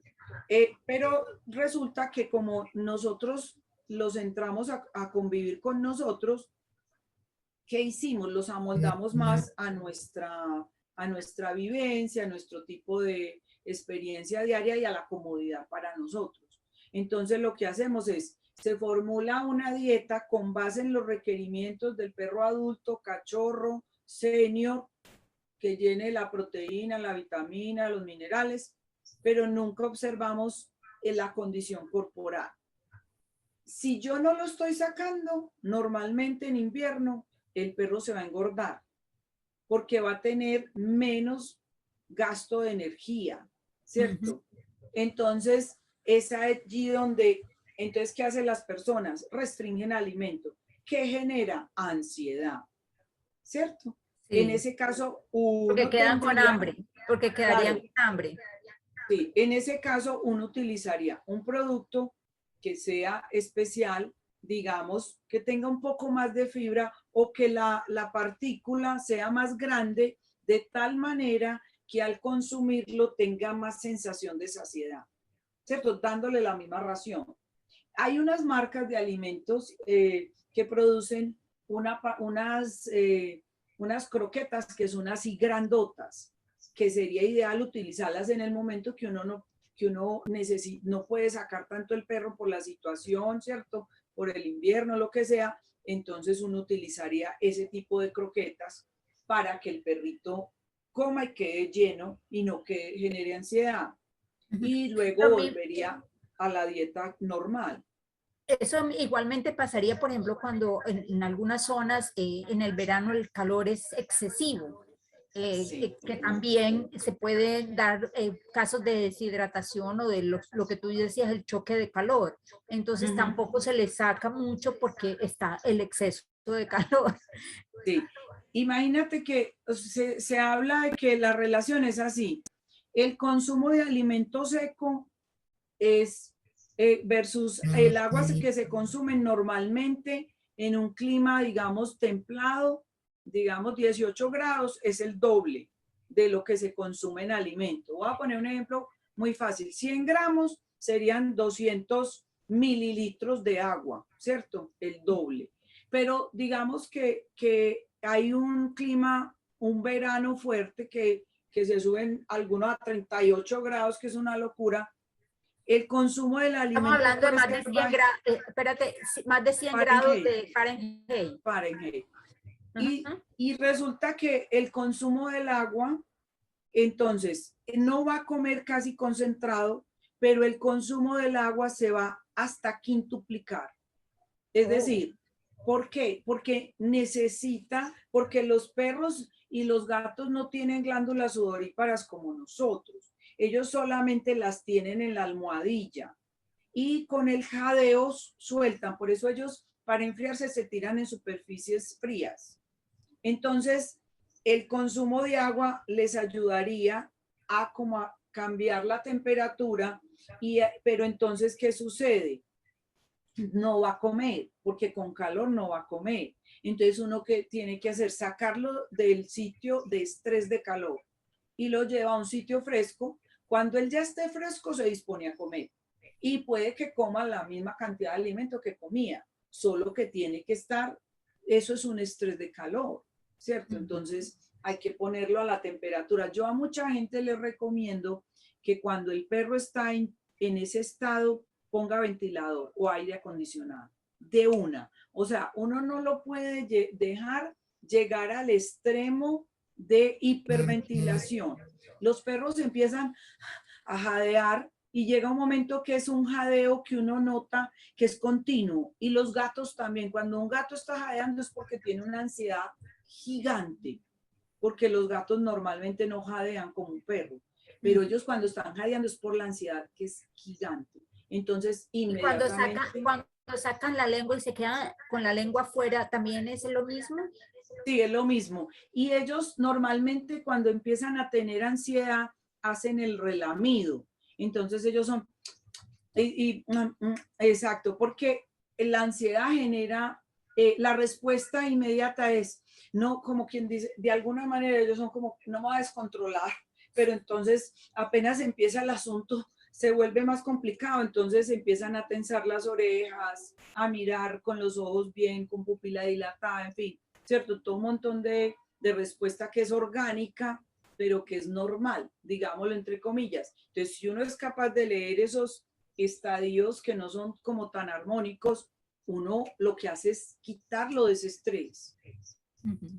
Pero resulta que como nosotros los entramos a convivir con nosotros, ¿qué hicimos? Los amoldamos más a nuestra vivencia, a nuestro tipo de experiencia diaria y a la comodidad para nosotros. Entonces lo que hacemos es, se formula una dieta con base en los requerimientos del perro adulto, cachorro, senior, que llene la proteína, la vitamina, los minerales, pero nunca observamos en la condición corporal. Si yo no lo estoy sacando, normalmente en invierno el perro se va a engordar. porque va a tener menos gasto de energía, ¿cierto? Entonces, es allí donde, entonces, ¿qué hacen las personas? Restringen alimento. ¿Qué genera? Ansiedad, ¿cierto? En Sí, ese caso, porque uno quedan con tendría, hambre, porque quedarían claro, con hambre. sí, en ese caso uno utilizaría un producto que sea especial, digamos, que tenga un poco más de fibra o que la partícula sea más grande de tal manera que al consumirlo tenga más sensación de saciedad, ¿cierto? Dándole la misma ración. Hay unas marcas de alimentos que producen unas croquetas que son así grandotas, que sería ideal utilizarlas en el momento que uno no puede sacar tanto el perro por la situación, ¿cierto? Por el invierno, lo que sea. Entonces uno utilizaría ese tipo de croquetas para que el perrito coma y quede lleno y no que genere ansiedad. Y luego volvería a la dieta normal. Eso igualmente pasaría, por ejemplo, cuando en algunas zonas en el verano el calor es excesivo, Sí. que también se pueden dar casos de deshidratación o de lo que tú decías, el choque de calor. Entonces Ujú. tampoco se le saca mucho porque está el exceso de calor. Sí. Imagínate que se habla de que la relación es así. El consumo de alimento seco es versus el agua que se consume normalmente en un clima, digamos, templado, digamos 18 grados, es el doble de lo que se consume en alimento. Voy a poner un ejemplo muy fácil. 100 gramos serían 200 mililitros de agua, ¿cierto? El doble. Pero digamos que hay un clima, un verano fuerte que se suben algunos a 38 grados, que es una locura. El consumo del Estamos alimento hablando de puede más de ser 100 grados, espérate, más de 100 grados Fahrenheit, de Fahrenheit. Fahrenheit. Ujú. Y resulta que el consumo del agua, entonces, no va a comer casi concentrado, pero el consumo del agua se va hasta quintuplicar. Es Oh. decir, ¿por qué? Porque los perros y los gatos no tienen glándulas sudoríparas como nosotros. Ellos solamente las tienen en la almohadilla y con el jadeo sueltan. Por eso ellos, para enfriarse, se tiran en superficies frías. Entonces, el consumo de agua les ayudaría a como a cambiar la temperatura, pero entonces, ¿qué sucede? No va a comer, porque con calor no va a comer. Entonces uno que tiene que hacer, sacarlo del sitio de estrés de calor y lo lleva a un sitio fresco. Cuando él ya esté fresco, se dispone a comer. Y puede que coma la misma cantidad de alimento que comía, solo que tiene que estar, eso es un estrés de calor, ¿cierto? Entonces hay que ponerlo a la temperatura. Yo a mucha gente les recomiendo que cuando el perro está en ese estado, ponga ventilador o aire acondicionado de una. O sea, uno no lo puede dejar llegar al extremo de hiperventilación. Los perros empiezan a jadear y llega un momento que es un jadeo que uno nota que es continuo. Y los gatos también. Cuando un gato está jadeando es porque tiene una ansiedad gigante, porque los gatos normalmente no jadean como un perro, pero ellos cuando están jadeando es por la ansiedad que es gigante. Entonces, Y inmediatamente, cuando sacan la lengua y se quedan con la lengua afuera, ¿también es lo mismo? sí, es lo mismo. Y ellos normalmente cuando empiezan a tener ansiedad, hacen el relamido. Entonces ellos son, exacto, porque la ansiedad genera, la respuesta inmediata es, no como quien dice, de alguna manera ellos son como, no me va a descontrolar, pero entonces apenas empieza el asunto, se vuelve más complicado, entonces empiezan a tensar las orejas, a mirar con los ojos bien, con pupila dilatada, en fin, ¿cierto? Todo un montón de respuesta que es orgánica, pero que es normal, digámoslo entre comillas. Entonces, si uno es capaz de leer esos estadios que no son como tan armónicos, uno lo que hace es quitarlo de ese estrés.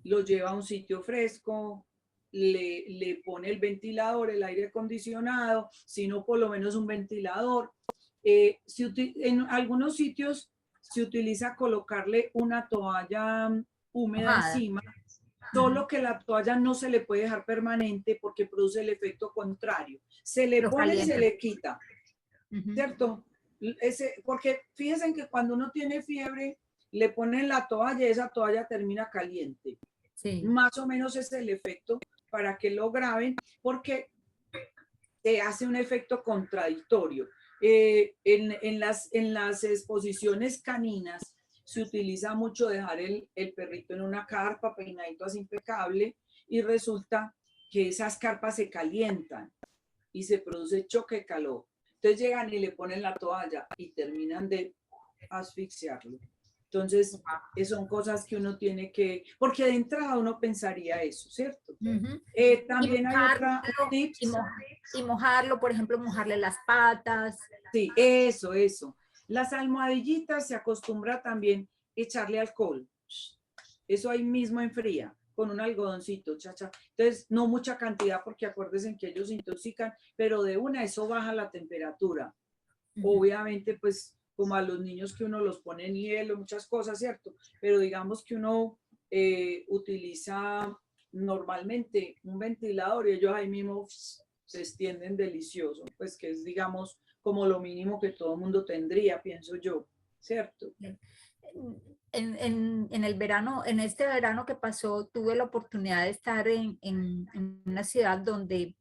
Lo lleva a un sitio fresco, le pone el ventilador, el aire acondicionado, si no por lo menos un ventilador. En algunos sitios se utiliza colocarle una toalla húmeda Mojada. encima, Solo que la toalla no se le puede dejar permanente porque produce el efecto contrario. Se le pone y se le quita, ¿cierto? Porque fíjense que cuando uno tiene fiebre, le ponen la toalla y esa toalla termina caliente. Sí. Más o menos es el efecto para que lo graben, porque te hace un efecto contradictorio. En las exposiciones caninas se utiliza mucho dejar el perrito en una carpa, peinadito así impecable, y resulta que esas carpas se calientan y se produce choque de calor. Entonces llegan y le ponen la toalla y terminan de asfixiarlo. Entonces, son cosas que uno tiene que, porque de entrada uno pensaría eso, ¿cierto? También hay otra tips. Y mojarlo, por ejemplo, mojarle las patas. Sí, eso. Las almohadillitas se acostumbra también echarle alcohol. Eso ahí mismo enfría, con un algodoncito, chacha. Entonces, no mucha cantidad, porque acuérdense que ellos se intoxican, pero de una eso baja la temperatura. Obviamente, pues, como a los niños que uno los pone en hielo, muchas cosas, ¿cierto? Pero digamos que uno utiliza normalmente un ventilador y ellos ahí mismo se extienden delicioso, pues que es, digamos, como lo mínimo que todo mundo tendría, pienso yo, ¿cierto? En el verano, en este verano que pasó, tuve la oportunidad de estar en una ciudad donde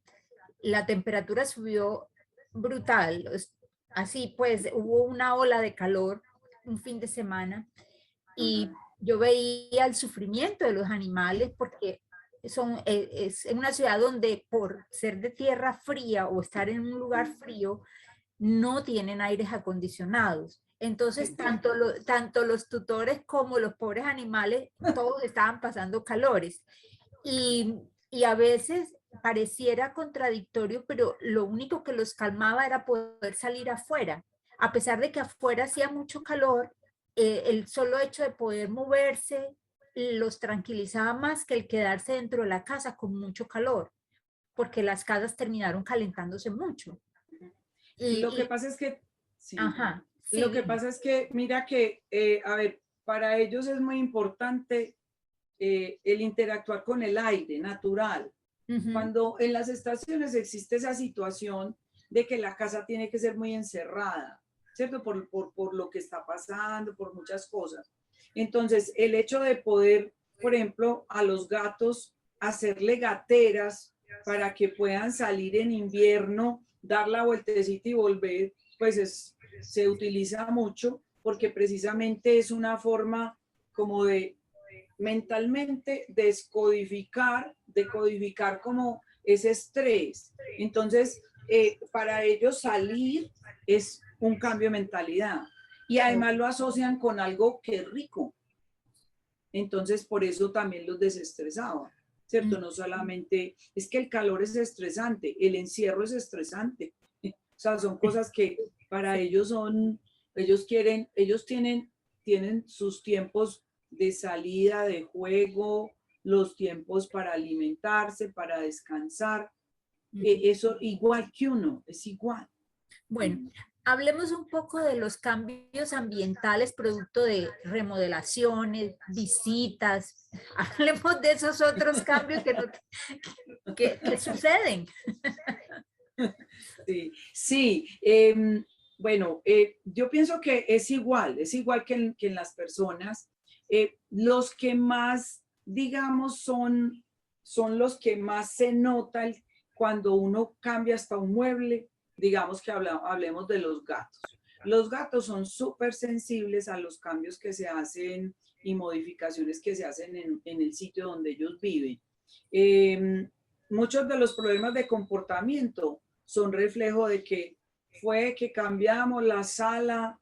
la temperatura subió brutal. Así pues, hubo una ola de calor un fin de semana y yo veía el sufrimiento de los animales porque es una ciudad donde por ser de tierra fría o estar en un lugar frío, no tienen aires acondicionados. Entonces, tanto los tutores como los pobres animales, todos estaban pasando calores. Y a veces pareciera contradictorio, pero lo único que los calmaba era poder salir afuera. A pesar de que afuera hacía mucho calor, el solo hecho de poder moverse los tranquilizaba más que el quedarse dentro de la casa con mucho calor, porque las casas terminaron calentándose mucho. Lo que pasa es que, sí, sí. Lo que pasa es que, mira que, a ver, para ellos es muy importante el interactuar con el aire natural. Cuando en las estaciones existe esa situación de que la casa tiene que ser muy encerrada, ¿cierto? Por lo que está pasando, por muchas cosas. Entonces, el hecho de poder, por ejemplo, a los gatos hacerle gateras para que puedan salir en invierno, dar la vueltecita y volver, pues se utiliza mucho porque precisamente es una forma como de mentalmente decodificar como ese estrés. Entonces, para ellos salir es un cambio de mentalidad y además lo asocian con algo que es rico. Entonces, por eso también los desestresaba, ¿cierto? No solamente, es que el calor es estresante, el encierro es estresante. O sea, son cosas que para ellos tienen sus tiempos de salida, de juego, los tiempos para alimentarse, para descansar. Eso igual que uno, es igual. Bueno, hablemos un poco de los cambios ambientales producto de remodelaciones, visitas. Hablemos de esos otros cambios que suceden. Sí. Bueno, yo pienso que es igual que en las personas. Los que más, digamos, son los que más se nota cuando uno cambia hasta un mueble. Digamos que hablemos de los gatos. Los gatos son súper sensibles a los cambios que se hacen y modificaciones que se hacen en el sitio donde ellos viven. Muchos de los problemas de comportamiento son reflejo de que fue que cambiamos la sala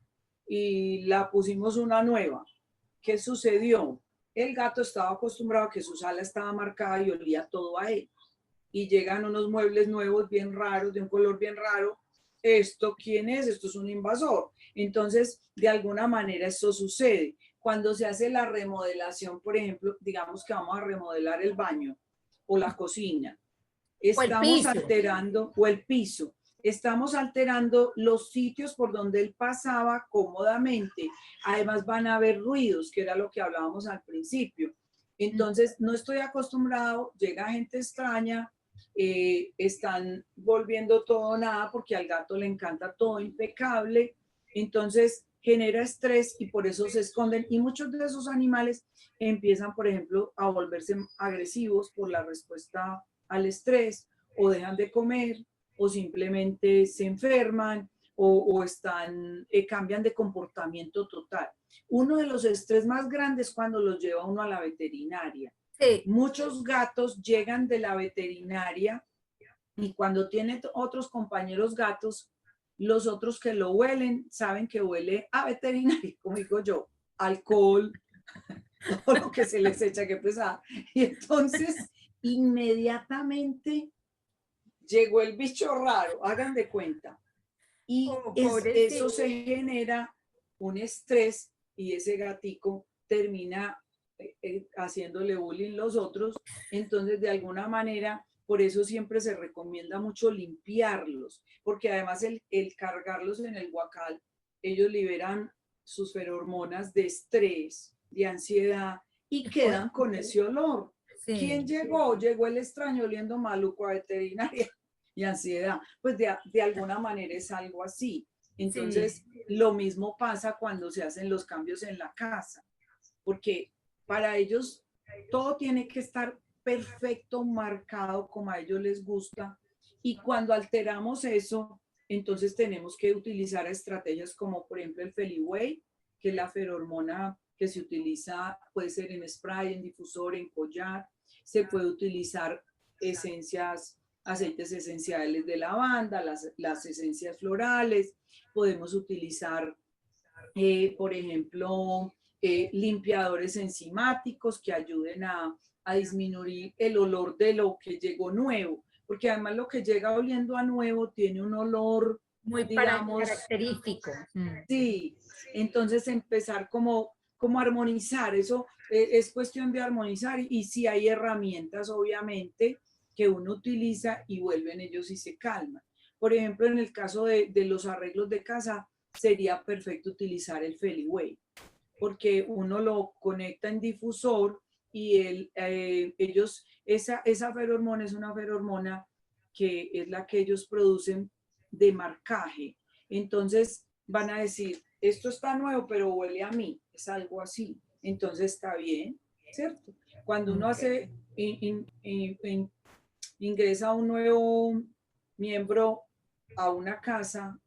y la pusimos una nueva. ¿Qué sucedió? El gato estaba acostumbrado a que su sala estaba marcada y olía todo a él. Y llegan unos muebles nuevos bien raros, de un color bien raro. ¿Esto quién es? Esto es un invasor. Entonces, de alguna manera eso sucede. Cuando se hace la remodelación, por ejemplo, digamos que vamos a remodelar el baño o la cocina. Estamos alterando, o el piso. Estamos alterando los sitios por donde él pasaba cómodamente. Además van a haber ruidos, que era lo que hablábamos al principio. Entonces, no estoy acostumbrado, llega gente extraña, están volviendo todo nada porque al gato le encanta todo impecable, entonces genera estrés y por eso se esconden. Y muchos de esos animales empiezan, por ejemplo, a volverse agresivos por la respuesta al estrés, o dejan de comer, o simplemente se enferman, o están, cambian de comportamiento total. Uno de los estrés más grandes es cuando los lleva uno a la veterinaria. Sí. Muchos gatos llegan de la veterinaria y cuando tienen otros compañeros gatos, los otros que lo huelen saben que huele a veterinaria, como digo yo, alcohol o lo que se les echa, que pesada. Y entonces, inmediatamente llegó el bicho raro, hagan de cuenta. Y Oh, eso pobrecito. se genera un estrés y ese gatico termina haciéndole bullying los otros. Entonces, de alguna manera, por eso siempre se recomienda mucho limpiarlos, porque además el cargarlos en el guacal, ellos liberan sus feromonas de estrés, de ansiedad y quedan con ese olor. ¿Quién Sí, llegó? Llegó el extraño oliendo maluco a veterinaria y ansiedad. Pues de alguna manera es algo así. sí, Entonces, lo mismo pasa cuando se hacen los cambios en la casa, porque para ellos todo tiene que estar perfecto, marcado como a ellos les gusta. Y cuando alteramos eso, entonces tenemos que utilizar estrategias como por ejemplo el Feliway, que es la feromona que se utiliza, puede ser en spray, en difusor, en collar. Se puede utilizar esencias, aceites esenciales de lavanda, las esencias florales. Podemos utilizar, por ejemplo, limpiadores enzimáticos que ayuden a disminuir el olor de lo que llegó nuevo, porque además lo que llega oliendo a nuevo tiene un olor, muy digamos, característico. sí, entonces empezar como armonizar, eso es cuestión de armonizar y si hay herramientas obviamente que uno utiliza y vuelven ellos y se calman. Por ejemplo, en el caso de los arreglos de casa, sería perfecto utilizar el Feliway, porque uno lo conecta en difusor y esa feromona es una feromona que es la que ellos producen de marcaje. Entonces van a decir, esto está nuevo, pero huele a mí, es algo así. Entonces está bien, ¿cierto? Cuando uno hace, ingresa un nuevo miembro a una casa,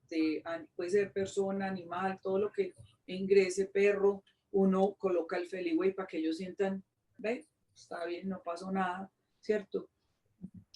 puede ser persona, animal, todo lo que ingrese, perro, uno coloca el Feliway para que ellos sientan, ve, está bien, no pasó nada, ¿cierto?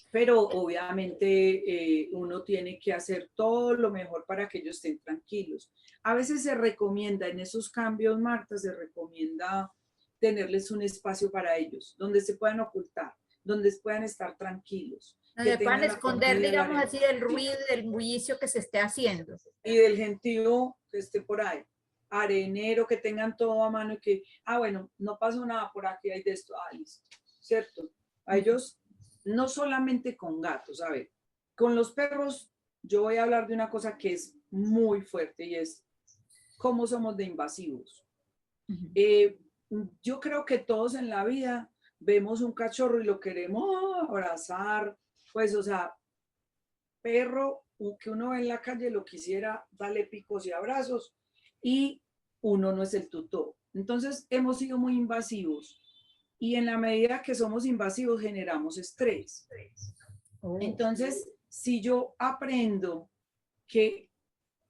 Pero obviamente uno tiene que hacer todo lo mejor para que ellos estén tranquilos. A veces se recomienda en esos cambios, Marta, se recomienda tenerles un espacio para ellos, donde se puedan ocultar, donde puedan estar tranquilos, que Donde puedan tengan la esconder, compañía de la digamos arena así, del ruido y del bullicio que se esté haciendo. y del gentío que esté por ahí, arenero, que tengan todo a mano y que, bueno, no pasó nada por aquí, hay de esto, listo, ¿cierto? A ellos, no solamente con gatos, a ver, con los perros, yo voy a hablar de una cosa que es muy fuerte y es cómo somos de invasivos. Yo creo que todos en la vida vemos un cachorro y lo queremos abrazar, pues, o sea, perro que uno ve en la calle lo quisiera darle picos y abrazos y uno no es el tutor. Entonces hemos sido muy invasivos y en la medida que somos invasivos generamos estrés. Entonces, si yo aprendo que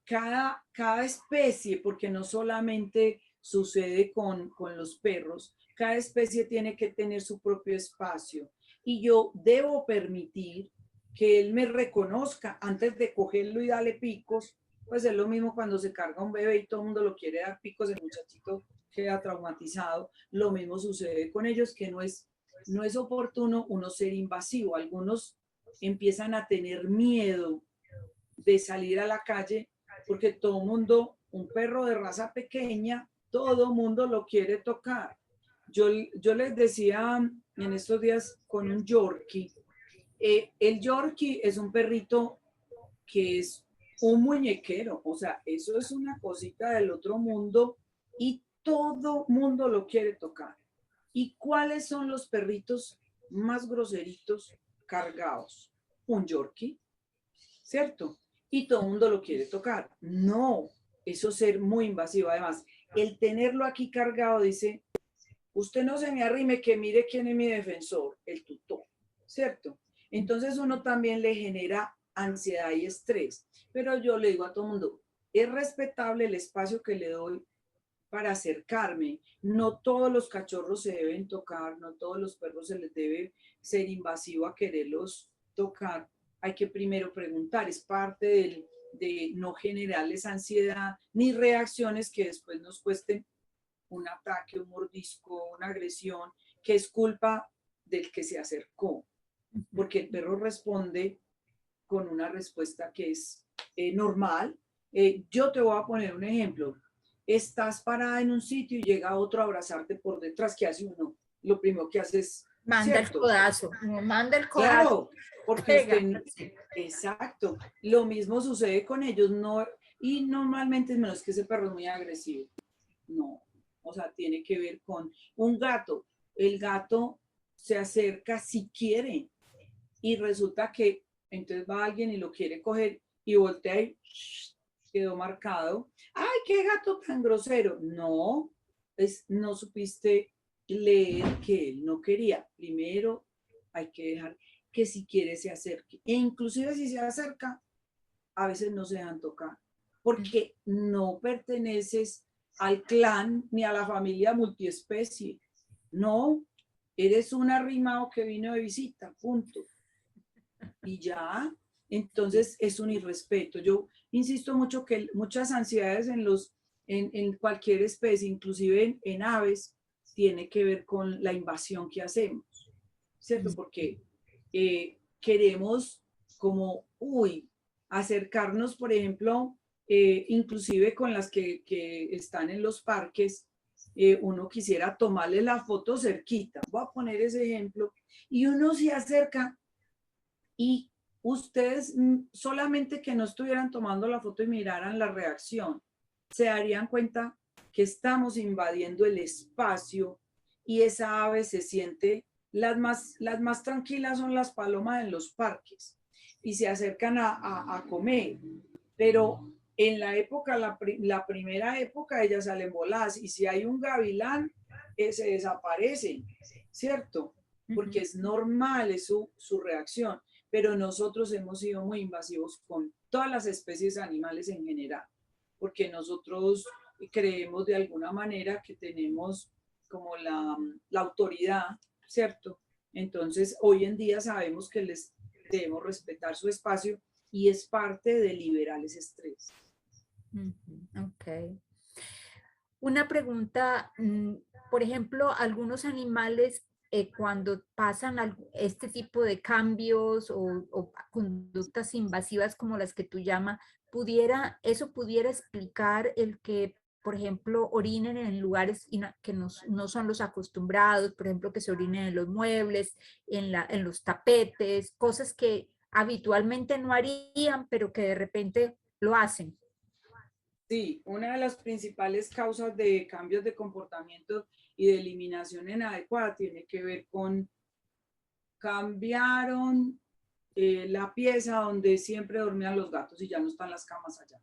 cada especie, porque no solamente sucede con los perros, cada especie tiene que tener su propio espacio y yo debo permitir que él me reconozca antes de cogerlo y darle picos, pues es lo mismo cuando se carga un bebé y todo el mundo lo quiere dar picos, el muchachito queda traumatizado, lo mismo sucede con ellos, que no es oportuno uno ser invasivo, algunos empiezan a tener miedo de salir a la calle porque todo mundo, un perro de raza pequeña, todo mundo lo quiere tocar. Yo les decía en estos días con un Yorkie, el Yorkie es un perrito que es un muñequero, o sea, eso es una cosita del otro mundo y todo mundo lo quiere tocar. ¿Y cuáles son los perritos más groseritos cargados? Un Yorkie, ¿cierto? Y todo el mundo lo quiere tocar. No, eso es ser muy invasivo. Además, el tenerlo aquí cargado dice, usted no se me arrime que mire quién es mi defensor, el tutor, ¿cierto? Entonces uno también le genera ansiedad y estrés. Pero yo le digo a todo el mundo, es respetable el espacio que le doy para acercarme. No todos los cachorros se deben tocar, no todos los perros se les debe ser invasivo a quererlos tocar. Hay que primero preguntar, es parte de no generarles ansiedad ni reacciones que después nos cuesten un ataque, un mordisco, una agresión, que es culpa del que se acercó, porque el perro responde con una respuesta que es normal. Yo te voy a poner un ejemplo. Estás parada en un sitio y llega otro a abrazarte por detrás. ¿Qué hace uno? Lo primero que hace es, Manda el ¿cierto? codazo, manda el codazo. Claro, porque Pega. usted, exacto, lo mismo sucede con ellos, no, y normalmente es menos que ese perro es muy agresivo. No, o sea, tiene que ver con un gato. El gato se acerca si quiere y resulta que entonces va alguien y lo quiere coger y voltea y quedó marcado. ¡Ay, qué gato tan grosero! No, no supiste leer que él no quería. Primero hay que dejar que si quiere se acerque. E inclusive si se acerca, a veces no se dejan tocar, porque no perteneces al clan ni a la familia multiespecie. No, eres un arrimado que vino de visita, punto. Y ya, entonces es un irrespeto. Yo insisto mucho que muchas ansiedades en cualquier especie, inclusive en aves, tiene que ver con la invasión que hacemos, ¿cierto? Porque queremos como, acercarnos, por ejemplo, inclusive con las que están en los parques, uno quisiera tomarle la foto cerquita. Voy a poner ese ejemplo. Y uno se acerca y ustedes solamente que no estuvieran tomando la foto y miraran la reacción, se darían cuenta que estamos invadiendo el espacio y esa ave se siente, las más tranquilas son las palomas en los parques y se acercan a comer, pero en la época, la primera época, ellas salen voladas y si hay un gavilán, se desaparecen, ¿cierto? Porque es normal, es su reacción, pero nosotros hemos sido muy invasivos con todas las especies animales en general, porque nosotros creemos de alguna manera que tenemos como la autoridad, ¿cierto? Entonces, hoy en día sabemos que les debemos respetar su espacio y es parte de liberar ese estrés. Ok. Una pregunta, por ejemplo, algunos animales cuando pasan este tipo de cambios o conductas invasivas como las que tú llamas, eso pudiera explicar el que, por ejemplo, orinen en lugares que no son los acostumbrados, por ejemplo, que se orinen en los muebles, en los tapetes, cosas que habitualmente no harían, pero que de repente lo hacen. Sí, una de las principales causas de cambios de comportamiento y de eliminación inadecuada tiene que ver con cambiaron la pieza donde siempre dormían los gatos y ya no están las camas allá.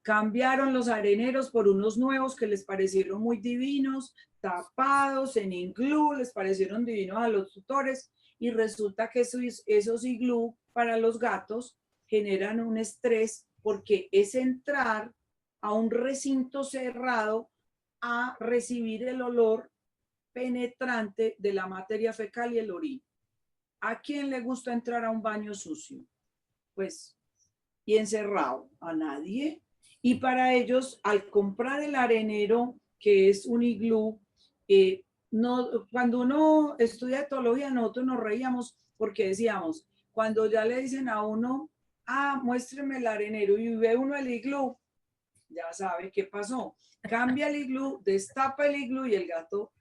Cambiaron los areneros por unos nuevos que les parecieron muy divinos, tapados en iglú, les parecieron divinos a los tutores y resulta que esos iglú para los gatos generan un estrés porque es entrar a un recinto cerrado a recibir el olor penetrante de la materia fecal y el orina. ¿A quién le gusta entrar a un baño sucio? Pues, y encerrado, a nadie. Y para ellos, al comprar el arenero, que es un iglú, no, cuando uno estudia etología, nosotros nos reíamos porque decíamos, cuando ya le dicen a uno, muéstreme el arenero y ve uno el iglú, ya sabe qué pasó. Cambia el iglú, destapa el iglú y el gato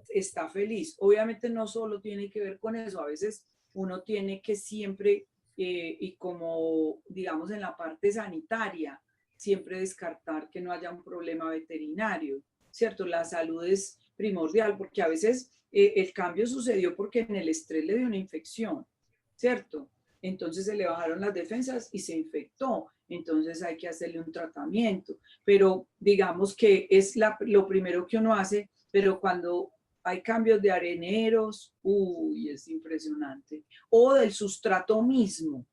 está feliz. Obviamente no solo tiene que ver con eso, a veces uno tiene que siempre, y como digamos en la parte sanitaria, siempre descartar que no haya un problema veterinario, ¿cierto? La salud es primordial, porque a veces el cambio sucedió porque en el estrés le dio una infección, ¿cierto? Entonces se le bajaron las defensas y se infectó. Entonces hay que hacerle un tratamiento. Pero digamos que es lo primero que uno hace, pero cuando hay cambios de areneros, uy, es impresionante. O del sustrato mismo.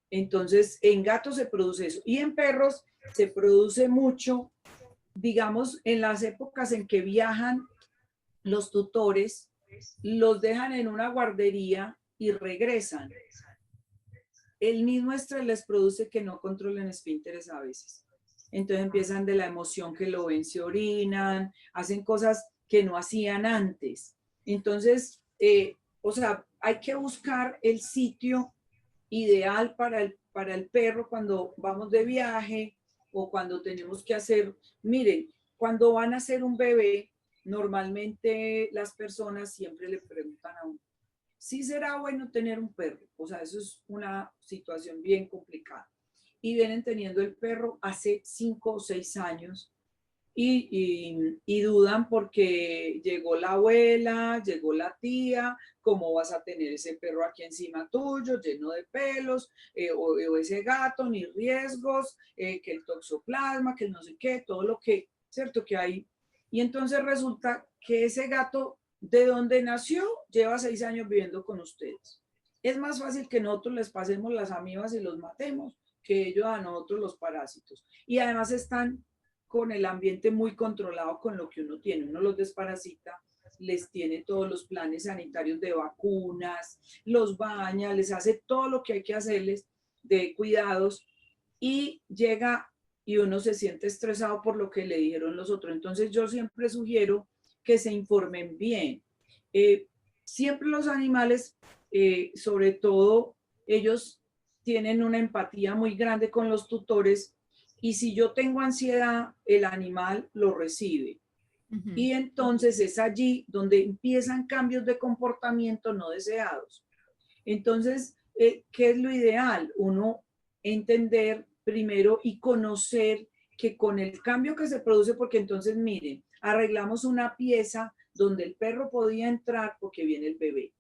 Entonces, en gatos se produce eso. Y en perros se produce mucho, digamos, en las épocas en que viajan los tutores, los dejan en una guardería y regresan. El mismo estrés les produce que no controlen esfínteres a veces. Entonces empiezan de la emoción que lo ven, se orinan, hacen cosas que no hacían antes. Entonces, o sea, hay que buscar el sitio ideal para el perro cuando vamos de viaje o cuando tenemos que hacer, miren, cuando van a hacer un bebé, normalmente las personas siempre le preguntan a uno, ¿sí será bueno tener un perro? O sea, eso es una situación bien complicada. Y vienen teniendo el perro hace 5 o 6 años y dudan porque llegó la abuela, llegó la tía, ¿cómo vas a tener ese perro aquí encima tuyo, lleno de pelos, o ese gato, ni riesgos, que el toxoplasma, que el no sé qué, todo lo que, ¿cierto? Que hay. Y entonces resulta que ese gato, de donde nació, lleva 6 años viviendo con ustedes. Es más fácil que nosotros les pasemos las amibas y los matemos, que ellos a nosotros los parásitos. Y además están con el ambiente muy controlado con lo que uno tiene. Uno los desparasita, les tiene todos los planes sanitarios de vacunas, los baña, les hace todo lo que hay que hacerles de cuidados y llega y uno se siente estresado por lo que le dijeron los otros. Entonces yo siempre sugiero que se informen bien. Siempre los animales, sobre todo, ellos tienen una empatía muy grande con los tutores y si yo tengo ansiedad, el animal lo recibe. Y entonces es allí donde empiezan cambios de comportamiento no deseados. Entonces, ¿qué es lo ideal? Uno entender primero y conocer que con el cambio que se produce, porque entonces miren, arreglamos una pieza donde el perro podía entrar porque viene el bebé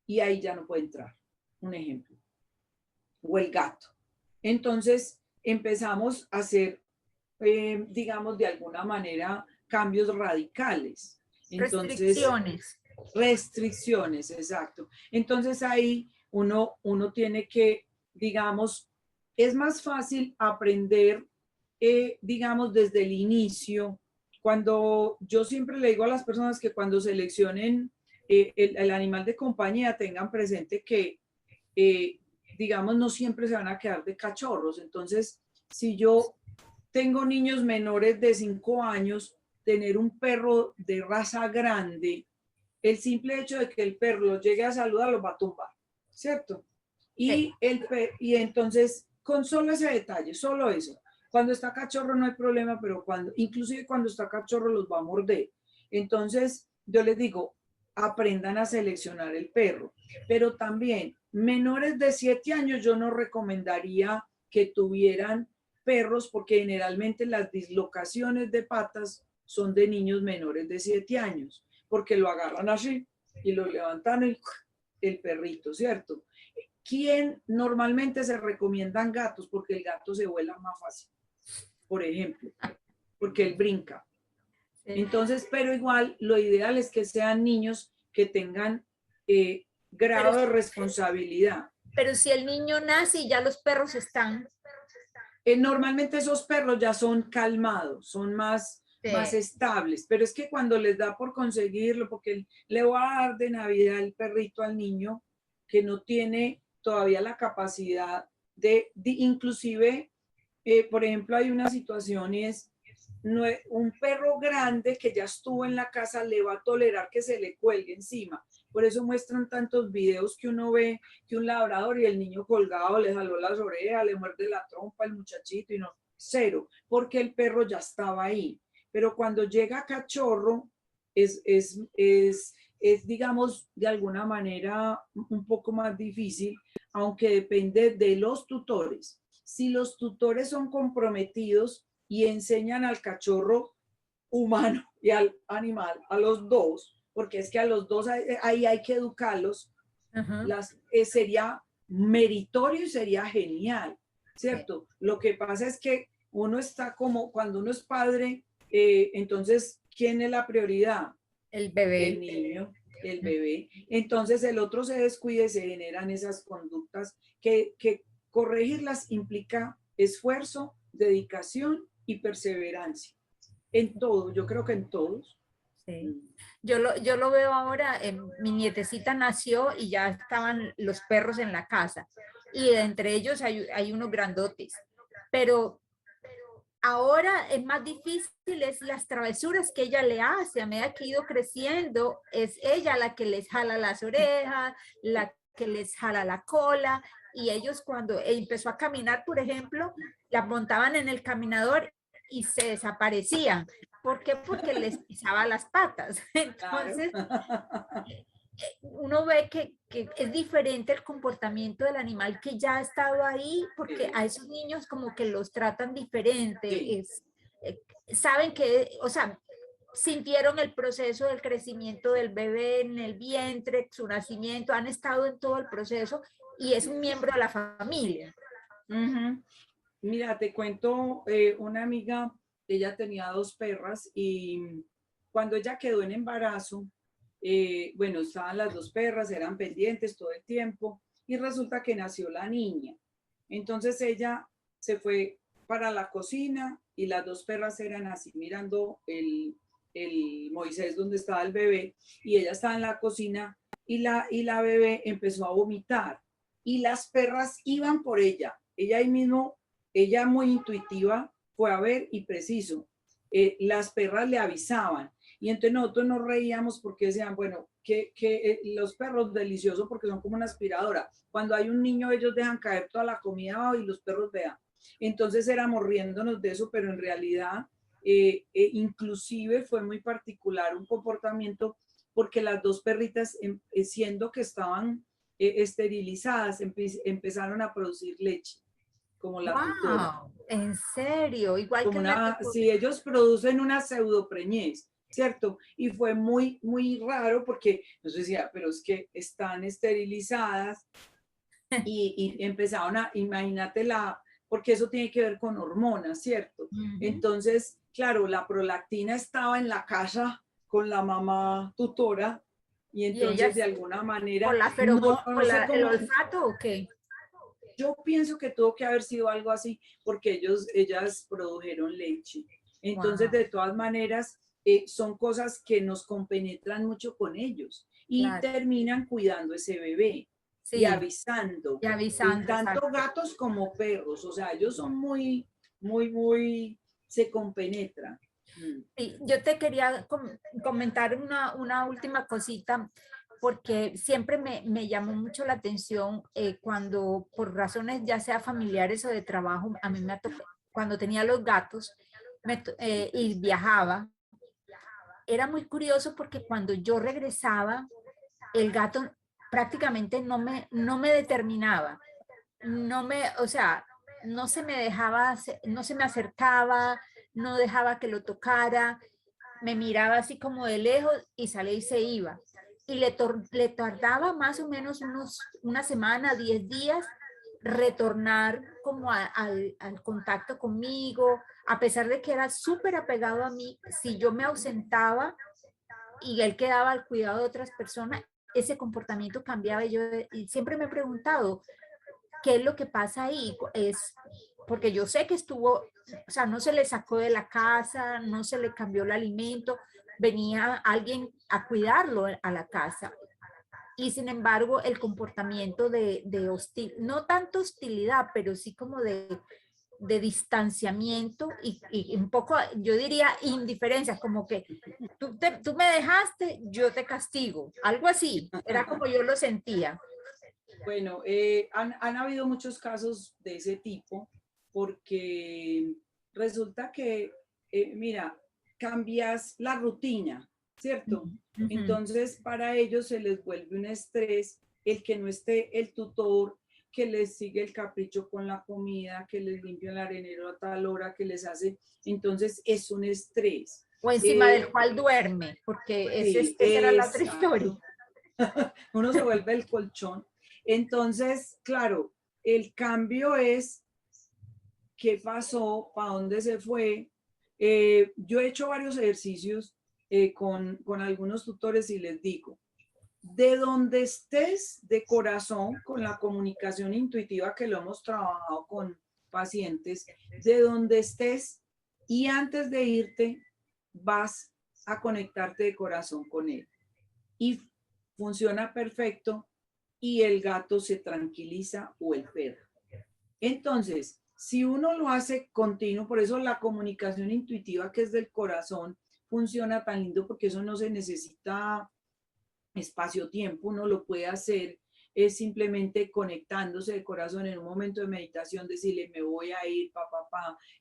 y ahí ya no puede entrar, un ejemplo, o el gato. Entonces empezamos a hacer, digamos, de alguna manera, cambios radicales. Entonces, restricciones, exacto. Entonces ahí uno tiene que, digamos, es más fácil aprender, digamos, desde el inicio. Cuando yo siempre le digo a las personas que cuando seleccionen el animal de compañía tengan presente que, digamos, no siempre se van a quedar de cachorros. Entonces, si yo tengo niños menores de 5 años, tener un perro de raza grande, el simple hecho de que el perro los llegue a saludar los va a tumbar, ¿cierto? Y, y entonces, con solo ese detalle, solo eso, cuando está cachorro no hay problema, pero inclusive cuando está cachorro los va a morder. Entonces, yo les digo, aprendan a seleccionar el perro, pero también menores de 7 años yo no recomendaría que tuvieran perros porque generalmente las dislocaciones de patas son de niños menores de 7 años, porque lo agarran así y lo levantan el perrito, ¿cierto? ¿Quién normalmente se recomiendan gatos? Porque el gato se vuela más fácil, por ejemplo, porque él brinca. Entonces, pero igual lo ideal es que sean niños que tengan grado de responsabilidad. Pero si el niño nace y ya los perros están... Normalmente esos perros ya son calmados, son más estables, pero es que cuando les da por conseguirlo, porque le va a dar de Navidad el perrito al niño que no tiene todavía la capacidad de inclusive, por ejemplo, hay una situación y es, un perro grande que ya estuvo en la casa le va a tolerar que se le cuelgue encima. Por eso muestran tantos videos que uno ve que un labrador y el niño colgado le jaló las orejas, le muerde la trompa al muchachito y no, cero, porque el perro ya estaba ahí. Pero cuando llega cachorro, es digamos, de alguna manera un poco más difícil, aunque depende de los tutores. Si los tutores son comprometidos y enseñan al cachorro humano y al animal, a los dos, porque es que a los dos ahí hay que educarlos, sería meritorio y sería genial, ¿cierto? Lo que pasa es que uno está como, cuando uno es padre, entonces, ¿quién es la prioridad? El bebé. El niño, el bebé. Entonces el otro se descuida y se generan esas conductas que corregirlas implica esfuerzo, dedicación y perseverancia. En todo, yo creo que en todos. Sí. Yo lo veo ahora, mi nietecita nació y ya estaban los perros en la casa y entre ellos hay unos grandotes, pero ahora es más difícil, es las travesuras que ella le hace a medida que ha ido creciendo, es ella la que les jala las orejas, la que les jala la cola, y ellos cuando empezó a caminar, por ejemplo, la montaban en el caminador y se desaparecían. ¿Por qué? Porque les pisaba las patas. Entonces, uno ve que es diferente el comportamiento del animal que ya ha estado ahí, porque a esos niños como que los tratan diferente, Sí. saben que, o sea, sintieron el proceso del crecimiento del bebé en el vientre, su nacimiento, han estado en todo el proceso y es un miembro de la familia. Mira, te cuento, una amiga, ella tenía 2 perras y cuando ella quedó en embarazo, bueno, estaban las 2 perras, eran pendientes todo el tiempo y resulta que nació la niña. Entonces ella se fue para la cocina y las 2 perras eran así mirando el Moisés donde estaba el bebé y ella estaba en la cocina y la bebé empezó a vomitar y las perras iban por ella. Ella ahí mismo, ella muy intuitiva, fue a ver y preciso, las perras le avisaban. Y entonces nosotros nos reíamos porque decían, bueno, que los perros deliciosos porque son como una aspiradora. Cuando hay un niño ellos dejan caer toda la comida y los perros vean. Entonces éramos riéndonos de eso, pero en realidad inclusive fue muy particular un comportamiento porque las 2 perritas, siendo que estaban esterilizadas, empezaron a producir leche, como la tutora. Wow, en serio, igual que Como en la si ellos producen una pseudopreñez, ¿cierto? Y fue muy, muy raro porque nos decía, pero es que están esterilizadas y empezaron a, imagínate porque eso tiene que ver con hormonas, ¿cierto? Entonces, claro, la prolactina estaba en la casa con la mamá tutora y y entonces ellas de alguna manera, por la no sé el cómo, olfato o qué. yo pienso que tuvo que haber sido algo así porque ellas produjeron leche. Entonces, Wow, de todas maneras, son cosas que nos compenetran mucho con ellos y claro, terminan cuidando ese bebé y sí, avisando, y avisando, tanto exacto. gatos como perros. O sea, ellos son muy, muy, muy, se compenetran. Sí, yo te quería comentar una última cosita, porque siempre me llamó mucho la atención cuando por razones ya sea familiares o de trabajo, a mí me tocó, cuando tenía los gatos y viajaba, era muy curioso porque cuando yo regresaba, el gato prácticamente no me determinaba, o sea, no se me dejaba, no se me acercaba, no dejaba que lo tocara, me miraba así como de lejos y salía y se iba. Y le tardaba más o menos una semana, 10 días, retornar como al contacto conmigo, a pesar de que era súper apegado a mí, si yo me ausentaba y él quedaba al cuidado de otras personas, ese comportamiento cambiaba y siempre me he preguntado, ¿qué es lo que pasa ahí? Es porque yo sé que estuvo, o sea, no se le sacó de la casa, no se le cambió el alimento, venía alguien a cuidarlo a la casa. Y sin embargo, el comportamiento de hostil, no tanto hostilidad, pero sí como de distanciamiento y un poco, yo diría, indiferencia, como que tú me dejaste, yo te castigo, algo así, era como yo lo sentía. Bueno, han habido muchos casos de ese tipo porque resulta que, mira, cambias la rutina, ¿cierto? Uh -huh. Entonces, para ellos se les vuelve un estrés el que no esté el tutor, que les sigue el capricho con la comida, que les limpia el arenero a tal hora, que les hace. Entonces, es un estrés. O encima del cual duerme, porque Sí, esa era la otra exacto. historia. Uno se vuelve el colchón. Entonces, claro, el cambio es qué pasó, para dónde se fue. Yo he hecho varios ejercicios con algunos tutores y les digo, de donde estés de corazón, con la comunicación intuitiva que lo hemos trabajado con pacientes, de donde estés y antes de irte vas a conectarte de corazón con él. Y funciona perfecto y el gato se tranquiliza o el perro. Entonces, si uno lo hace continuo, por eso la comunicación intuitiva que es del corazón funciona tan lindo porque eso no se necesita espacio-tiempo, uno lo puede hacer es simplemente conectándose de corazón en un momento de meditación, decirle me voy a ir,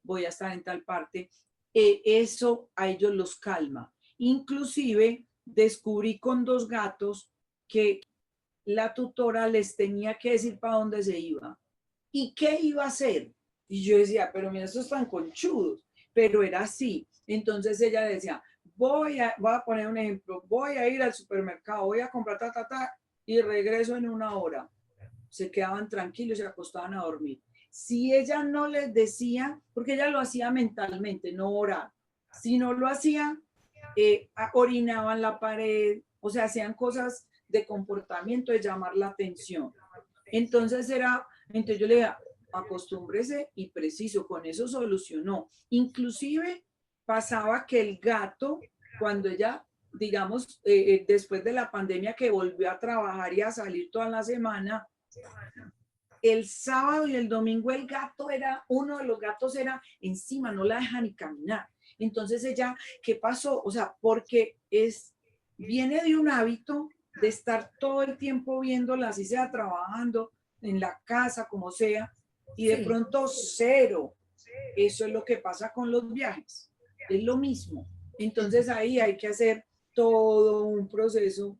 voy a estar en tal parte, eso a ellos los calma. Inclusive descubrí con 2 gatos que la tutora les tenía que decir para dónde se iba y qué iba a hacer. Y yo decía, pero mira, estos están conchudos, pero era así. Entonces ella decía, voy a poner un ejemplo, voy a ir al supermercado, voy a comprar y regreso en 1 hora. Se quedaban tranquilos, se acostaban a dormir. Si ella no les decía, porque ella lo hacía mentalmente, no orar, si no lo hacía, orinaban la pared, o sea, hacían cosas de comportamiento, de llamar la atención. Entonces yo le decía, acostúmbrese y preciso, con eso solucionó. Inclusive pasaba que el gato, cuando ella, digamos, después de la pandemia que volvió a trabajar y a salir toda la semana, el sábado y el domingo uno de los gatos era encima, no la deja ni caminar. Entonces ella, ¿qué pasó? O sea, porque viene de un hábito de estar todo el tiempo viéndola, así sea trabajando en la casa, como sea, y de pronto cero. Eso es lo que pasa con los viajes. Es lo mismo. Entonces ahí hay que hacer todo un proceso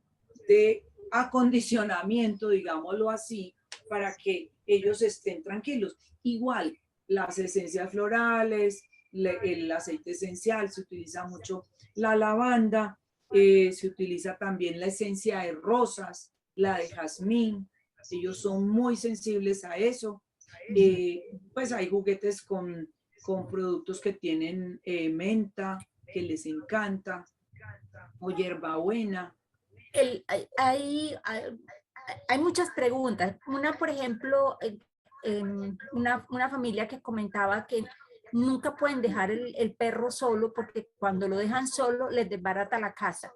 de acondicionamiento, digámoslo así, para que ellos estén tranquilos. Igual, las esencias florales, el aceite esencial, se utiliza mucho la lavanda, se utiliza también la esencia de rosas, la de jazmín, ellos son muy sensibles a eso. Pues hay juguetes con productos que tienen menta, que les encanta, o hierbabuena. Hay muchas preguntas. Una, por ejemplo, una familia que comentaba que nunca pueden dejar el perro solo porque cuando lo dejan solo les desbarata la casa.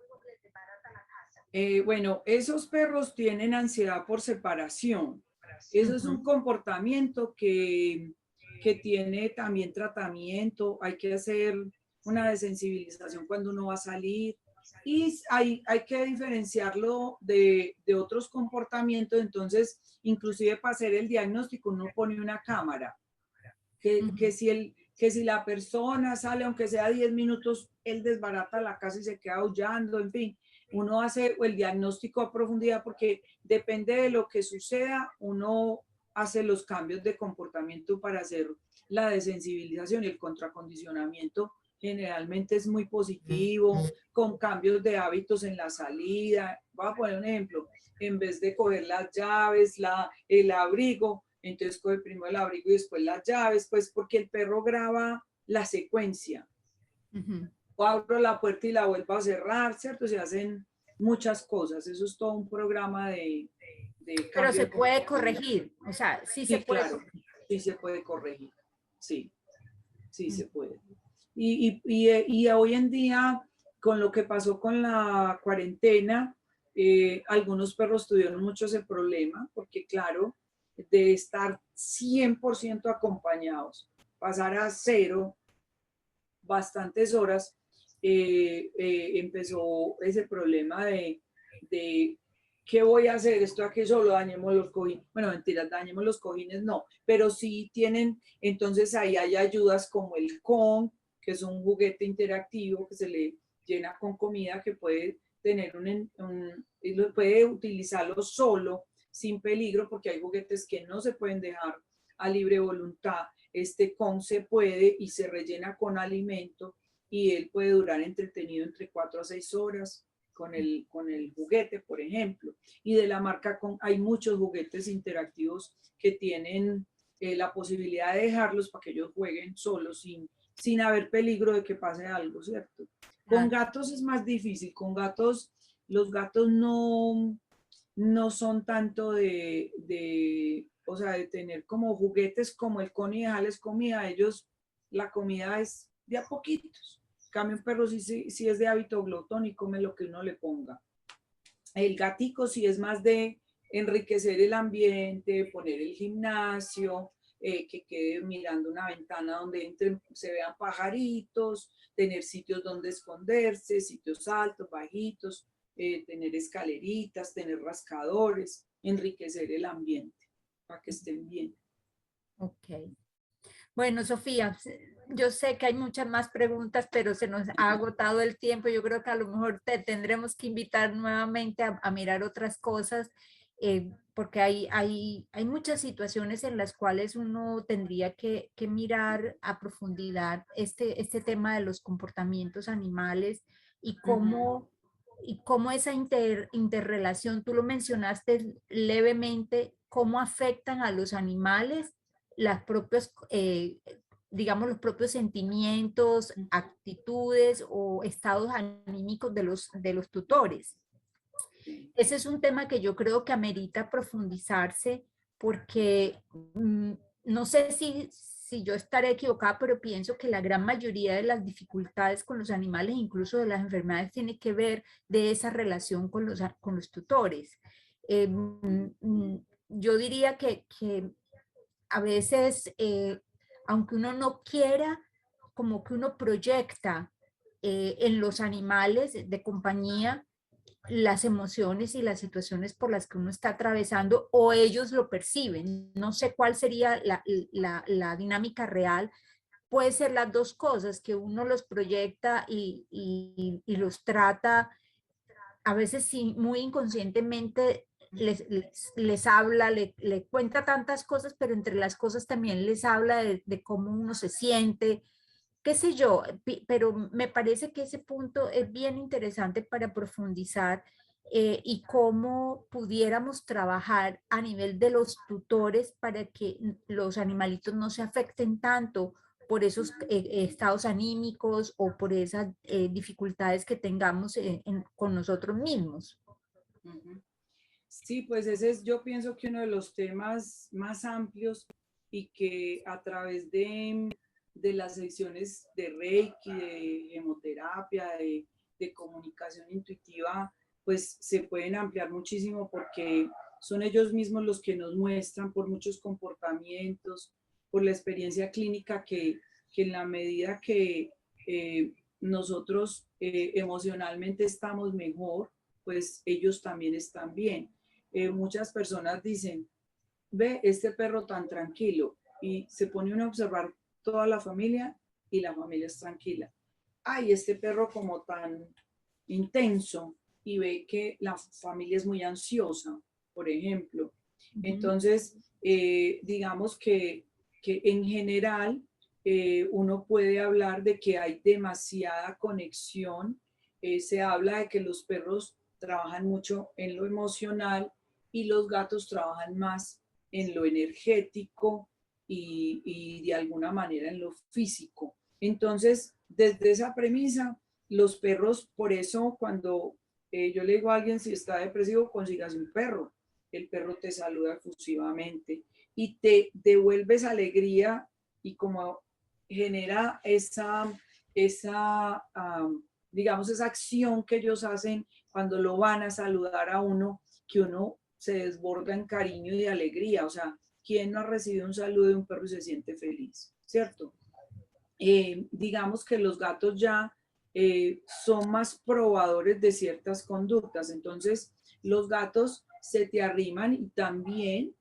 Bueno, esos perros tienen ansiedad por separación. Eso es un comportamiento que tiene también tratamiento. Hay que hacer una desensibilización cuando uno va a salir. Y hay que diferenciarlo de otros comportamientos. Entonces, inclusive para hacer el diagnóstico, uno pone una cámara. Que si la persona sale, aunque sea 10 minutos, él desbarata la casa y se queda aullando, en fin. Uno hace el diagnóstico a profundidad porque depende de lo que suceda, uno hace los cambios de comportamiento para hacer la desensibilización y el contracondicionamiento generalmente es muy positivo, con cambios de hábitos en la salida. Voy a poner un ejemplo, en vez de coger las llaves, el abrigo, entonces coge primero el abrigo y después las llaves, pues porque el perro graba la secuencia. O abro la puerta y la vuelvo a cerrar, ¿cierto? Se hacen muchas cosas, eso es todo un programa de Pero se puede corregir, o sea, sí se puede. Claro, sí se puede corregir, sí, se puede. Y hoy en día, con lo que pasó con la cuarentena, algunos perros tuvieron mucho ese problema, porque claro, de estar 100% acompañados, pasar a 0 bastantes horas, empezó ese problema de ¿qué voy a hacer? Esto aquí solo, dañemos los cojines. Bueno, mentiras, dañemos los cojines, no. Pero sí tienen, entonces ahí hay ayudas como el Kong, que es un juguete interactivo que se le llena con comida, que puede tener puede utilizarlo solo, sin peligro, porque hay juguetes que no se pueden dejar a libre voluntad. Este Kong se puede y se rellena con alimento y él puede durar entretenido entre 4 a 6 horas con el juguete, por ejemplo. Y de la marca hay muchos juguetes interactivos que tienen la posibilidad de dejarlos para que ellos jueguen solos sin haber peligro de que pase algo, ¿cierto? Con gatos es más difícil, con gatos, los gatos no son tanto o sea, de tener como juguetes como el Connie y dejarles comida. Ellos, la comida es de a poquitos. En cambio, un perro sí es de hábito glotón y come lo que uno le ponga. El gatico sí es más de enriquecer el ambiente, poner el gimnasio, que quede mirando una ventana donde se vean pajaritos, tener sitios donde esconderse, sitios altos, bajitos, tener escaleritas, tener rascadores, enriquecer el ambiente para que estén bien. Ok. Bueno, Sofía, yo sé que hay muchas más preguntas, pero se nos ha agotado el tiempo. Yo creo que a lo mejor te tendremos que invitar nuevamente a mirar otras cosas, porque hay muchas situaciones en las cuales uno tendría que mirar a profundidad este tema de los comportamientos animales y cómo esa interrelación, tú lo mencionaste levemente, cómo afectan a los animales las propias, digamos, los propios sentimientos, actitudes o estados anímicos de los tutores. Ese es un tema que yo creo que amerita profundizarse porque no sé si yo estaré equivocada, pero pienso que la gran mayoría de las dificultades con los animales, incluso de las enfermedades, tiene que ver de esa relación con los tutores. Yo diría que a veces, aunque uno no quiera, como que uno proyecta en los animales de compañía las emociones y las situaciones por las que uno está atravesando o ellos lo perciben. No sé cuál sería la dinámica real. Puede ser las dos cosas, que uno los proyecta y los trata a veces sí, muy inconscientemente les habla, le cuenta tantas cosas, pero entre las cosas también les habla de cómo uno se siente, qué sé yo, pero me parece que ese punto es bien interesante para profundizar y cómo pudiéramos trabajar a nivel de los tutores para que los animalitos no se afecten tanto por esos estados anímicos o por esas dificultades que tengamos con nosotros mismos. Sí, pues ese es, yo pienso que uno de los temas más amplios y que a través de las sesiones de Reiki, de hemoterapia, de comunicación intuitiva, pues se pueden ampliar muchísimo porque son ellos mismos los que nos muestran por muchos comportamientos, por la experiencia clínica que en la medida que nosotros emocionalmente estamos mejor, pues ellos también están bien. Muchas personas dicen, ve este perro tan tranquilo, y se pone uno a observar toda la familia y la familia es tranquila. Ay, este perro como tan intenso, y ve que la familia es muy ansiosa, por ejemplo. Entonces, digamos que en general uno puede hablar de que hay demasiada conexión. Se habla de que los perros trabajan mucho en lo emocional y los gatos trabajan más en lo energético y de alguna manera en lo físico. Entonces, desde esa premisa, los perros, por eso cuando yo le digo a alguien si está depresivo, consígase un perro. El perro te saluda efusivamente y te devuelves alegría y como genera digamos, esa acción que ellos hacen cuando lo van a saludar a uno, que uno se desborda en cariño y de alegría. O sea, ¿quién no ha recibido un saludo de un perro y se siente feliz? ¿Cierto? Digamos que los gatos ya son más probadores de ciertas conductas. Entonces, los gatos se te arriman y también,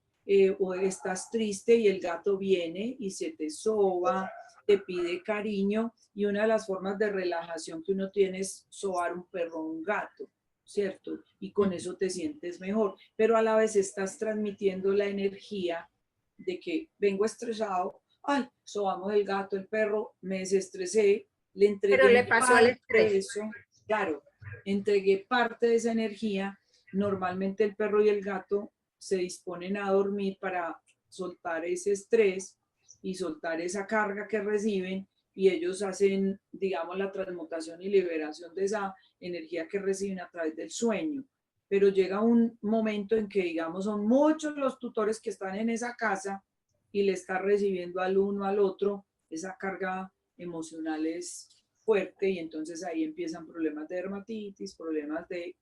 o estás triste y el gato viene y se te soba, te pide cariño, y una de las formas de relajación que uno tiene es sobar un perro o un gato, ¿cierto? Y con eso te sientes mejor, pero a la vez estás transmitiendo la energía de que vengo estresado, ay, sobamos el gato, el perro, me desestresé le Pero le entregué pasó al parte de estrés. eso, claro, entregué parte de esa energía. Normalmente el perro y el gato se disponen a dormir para soltar ese estrés y soltar esa carga que reciben, y ellos hacen, digamos, la transmutación y liberación de esa energía que reciben a través del sueño. Pero llega un momento en que, digamos, son muchos los tutores que están en esa casa y le está recibiendo al uno al otro, esa carga emocional es fuerte, y entonces ahí empiezan problemas de dermatitis, problemas de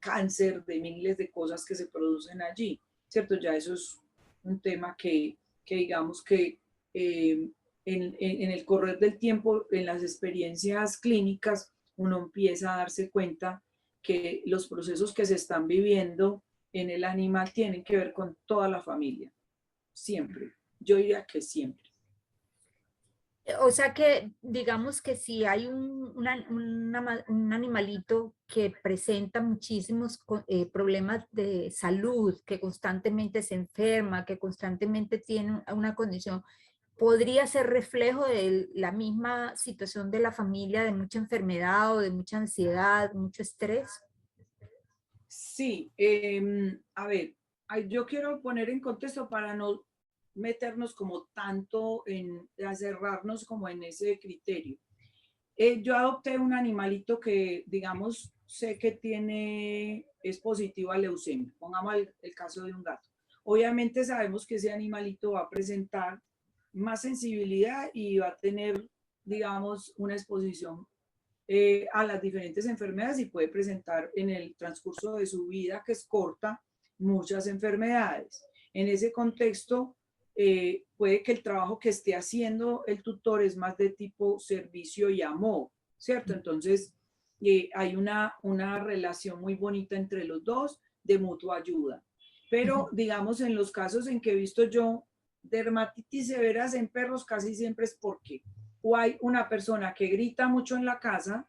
cáncer, de miles de cosas que se producen allí, ¿cierto? Ya eso es un tema que digamos que en el correr del tiempo, en las experiencias clínicas, uno empieza a darse cuenta que los procesos que se están viviendo en el animal tienen que ver con toda la familia, siempre. Yo diría que siempre. O sea que digamos que si hay un animalito que presenta muchísimos problemas de salud, que constantemente se enferma, que constantemente tiene una condición, podría ser reflejo de la misma situación de la familia, de mucha enfermedad o de mucha ansiedad, mucho estrés. Sí, a ver, yo quiero poner en contexto para no meternos como tanto a cerrarnos como en ese criterio. Yo adopté un animalito que, digamos, sé que es positivo a leucemia. Pongamos el caso de un gato. Obviamente sabemos que ese animalito va a presentar más sensibilidad y va a tener, digamos, una exposición a las diferentes enfermedades, y puede presentar en el transcurso de su vida, que es corta, muchas enfermedades. En ese contexto, puede que el trabajo que esté haciendo el tutor es más de tipo servicio y amor, ¿cierto? Entonces, hay una relación muy bonita entre los dos de mutua ayuda. Pero, digamos, en los casos en que he visto yo dermatitis severas en perros, casi siempre es porque o hay una persona que grita mucho en la casa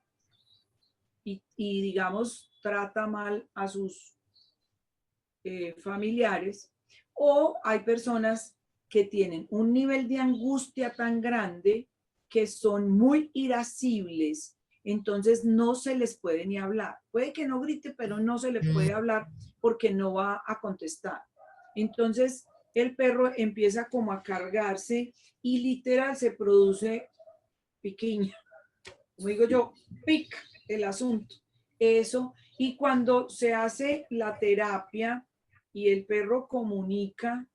y digamos, trata mal a sus familiares, o hay personas que tienen un nivel de angustia tan grande que son muy irascibles, entonces no se les puede ni hablar. Puede que no grite, pero no se le puede hablar porque no va a contestar. Entonces el perro empieza como a cargarse y literal se produce piquiña, como digo yo, pica el asunto. Eso, y cuando se hace la terapia y el perro comunica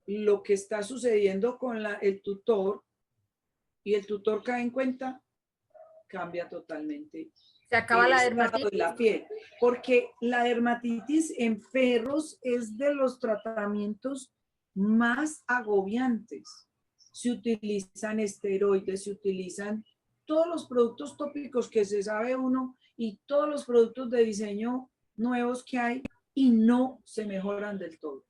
lo que está sucediendo con el tutor, y el tutor cae en cuenta, cambia totalmente Se acaba el la estado de dermatitis. la piel, porque la dermatitis en perros es de los tratamientos más agobiantes. Se utilizan esteroides, se utilizan todos los productos tópicos que se sabe uno y todos los productos de diseño nuevos que hay, y no se mejoran del todo.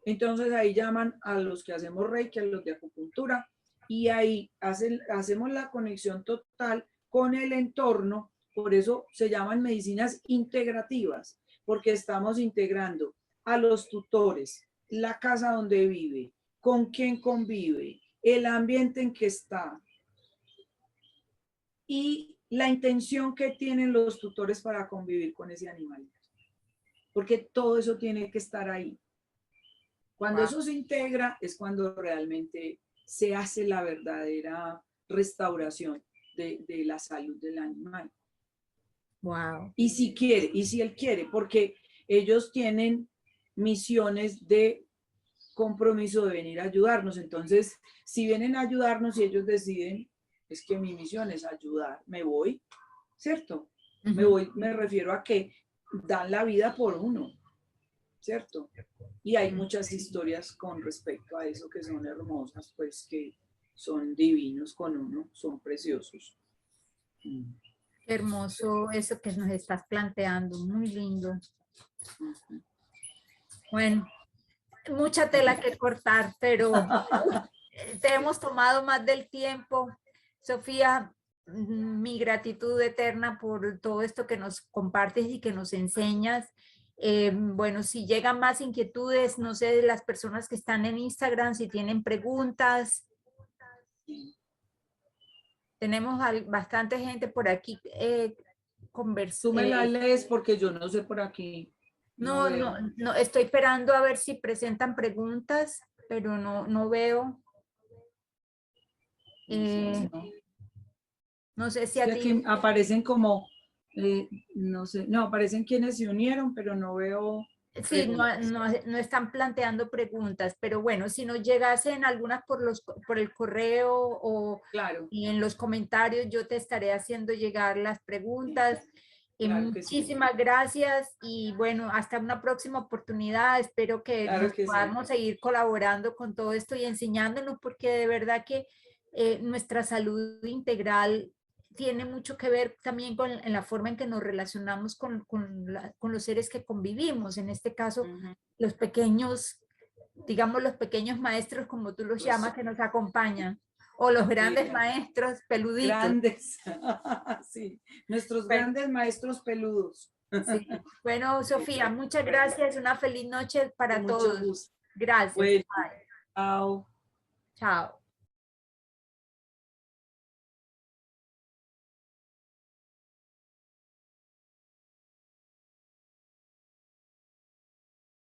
Entonces ahí llaman a los que hacemos Reiki, a los de acupuntura, y ahí hacemos la conexión total con el entorno. Por eso se llaman medicinas integrativas, porque estamos integrando a los tutores, la casa donde vive, con quién convive, el ambiente en que está y la intención que tienen los tutores para convivir con ese animal. Porque todo eso tiene que estar ahí. Cuando Wow. eso se integra es cuando realmente se hace la verdadera restauración de la salud del animal. Wow. Y si quiere, y si él quiere, porque ellos tienen misiones de compromiso de venir a ayudarnos. Entonces, si vienen a ayudarnos y ellos deciden, es que mi misión es ayudar, me voy, ¿cierto? Me voy, me refiero a que dan la vida por uno, ¿cierto? Y hay muchas historias con respecto a eso que son hermosas, pues que son divinos con uno, son preciosos. Qué hermoso eso que nos estás planteando, muy lindo. Bueno, mucha tela que cortar, pero te hemos tomado más del tiempo. Sofía, mi gratitud eterna por todo esto que nos compartes y que nos enseñas. Bueno, si llegan más inquietudes, no sé, de las personas que están en Instagram, si tienen preguntas, tenemos bastante gente por aquí Tú me la conversando. lees porque yo no sé por aquí. No, veo. no, estoy esperando a ver si presentan preguntas, pero no veo. No. No sé si Es a que ti. aquí aparecen como, no sé, no, aparecen quienes se unieron, pero no veo Sí, preguntas. no están planteando preguntas, pero bueno, si nos llegasen algunas por el correo o Claro, y en los comentarios, yo te estaré haciendo llegar las preguntas. claro que sí, Muchísimas gracias y bueno, hasta una próxima oportunidad. Espero que claro nos que sí. podamos seguir colaborando con todo esto y enseñándonos, porque de verdad que nuestra salud integral tiene mucho que ver también con en la forma en que nos relacionamos con los seres que convivimos, en este caso, Ujú. los pequeños, digamos, los pequeños maestros, como tú los llamas, Los que nos acompañan, o los grandes maestros peluditos. grandes, sí, nuestros Bueno, grandes maestros peludos. sí. Bueno, Sofía, muchas gracias. Una feliz noche Con para mucho todos. gusto. Gracias. Bueno, Bye. chao. Chao.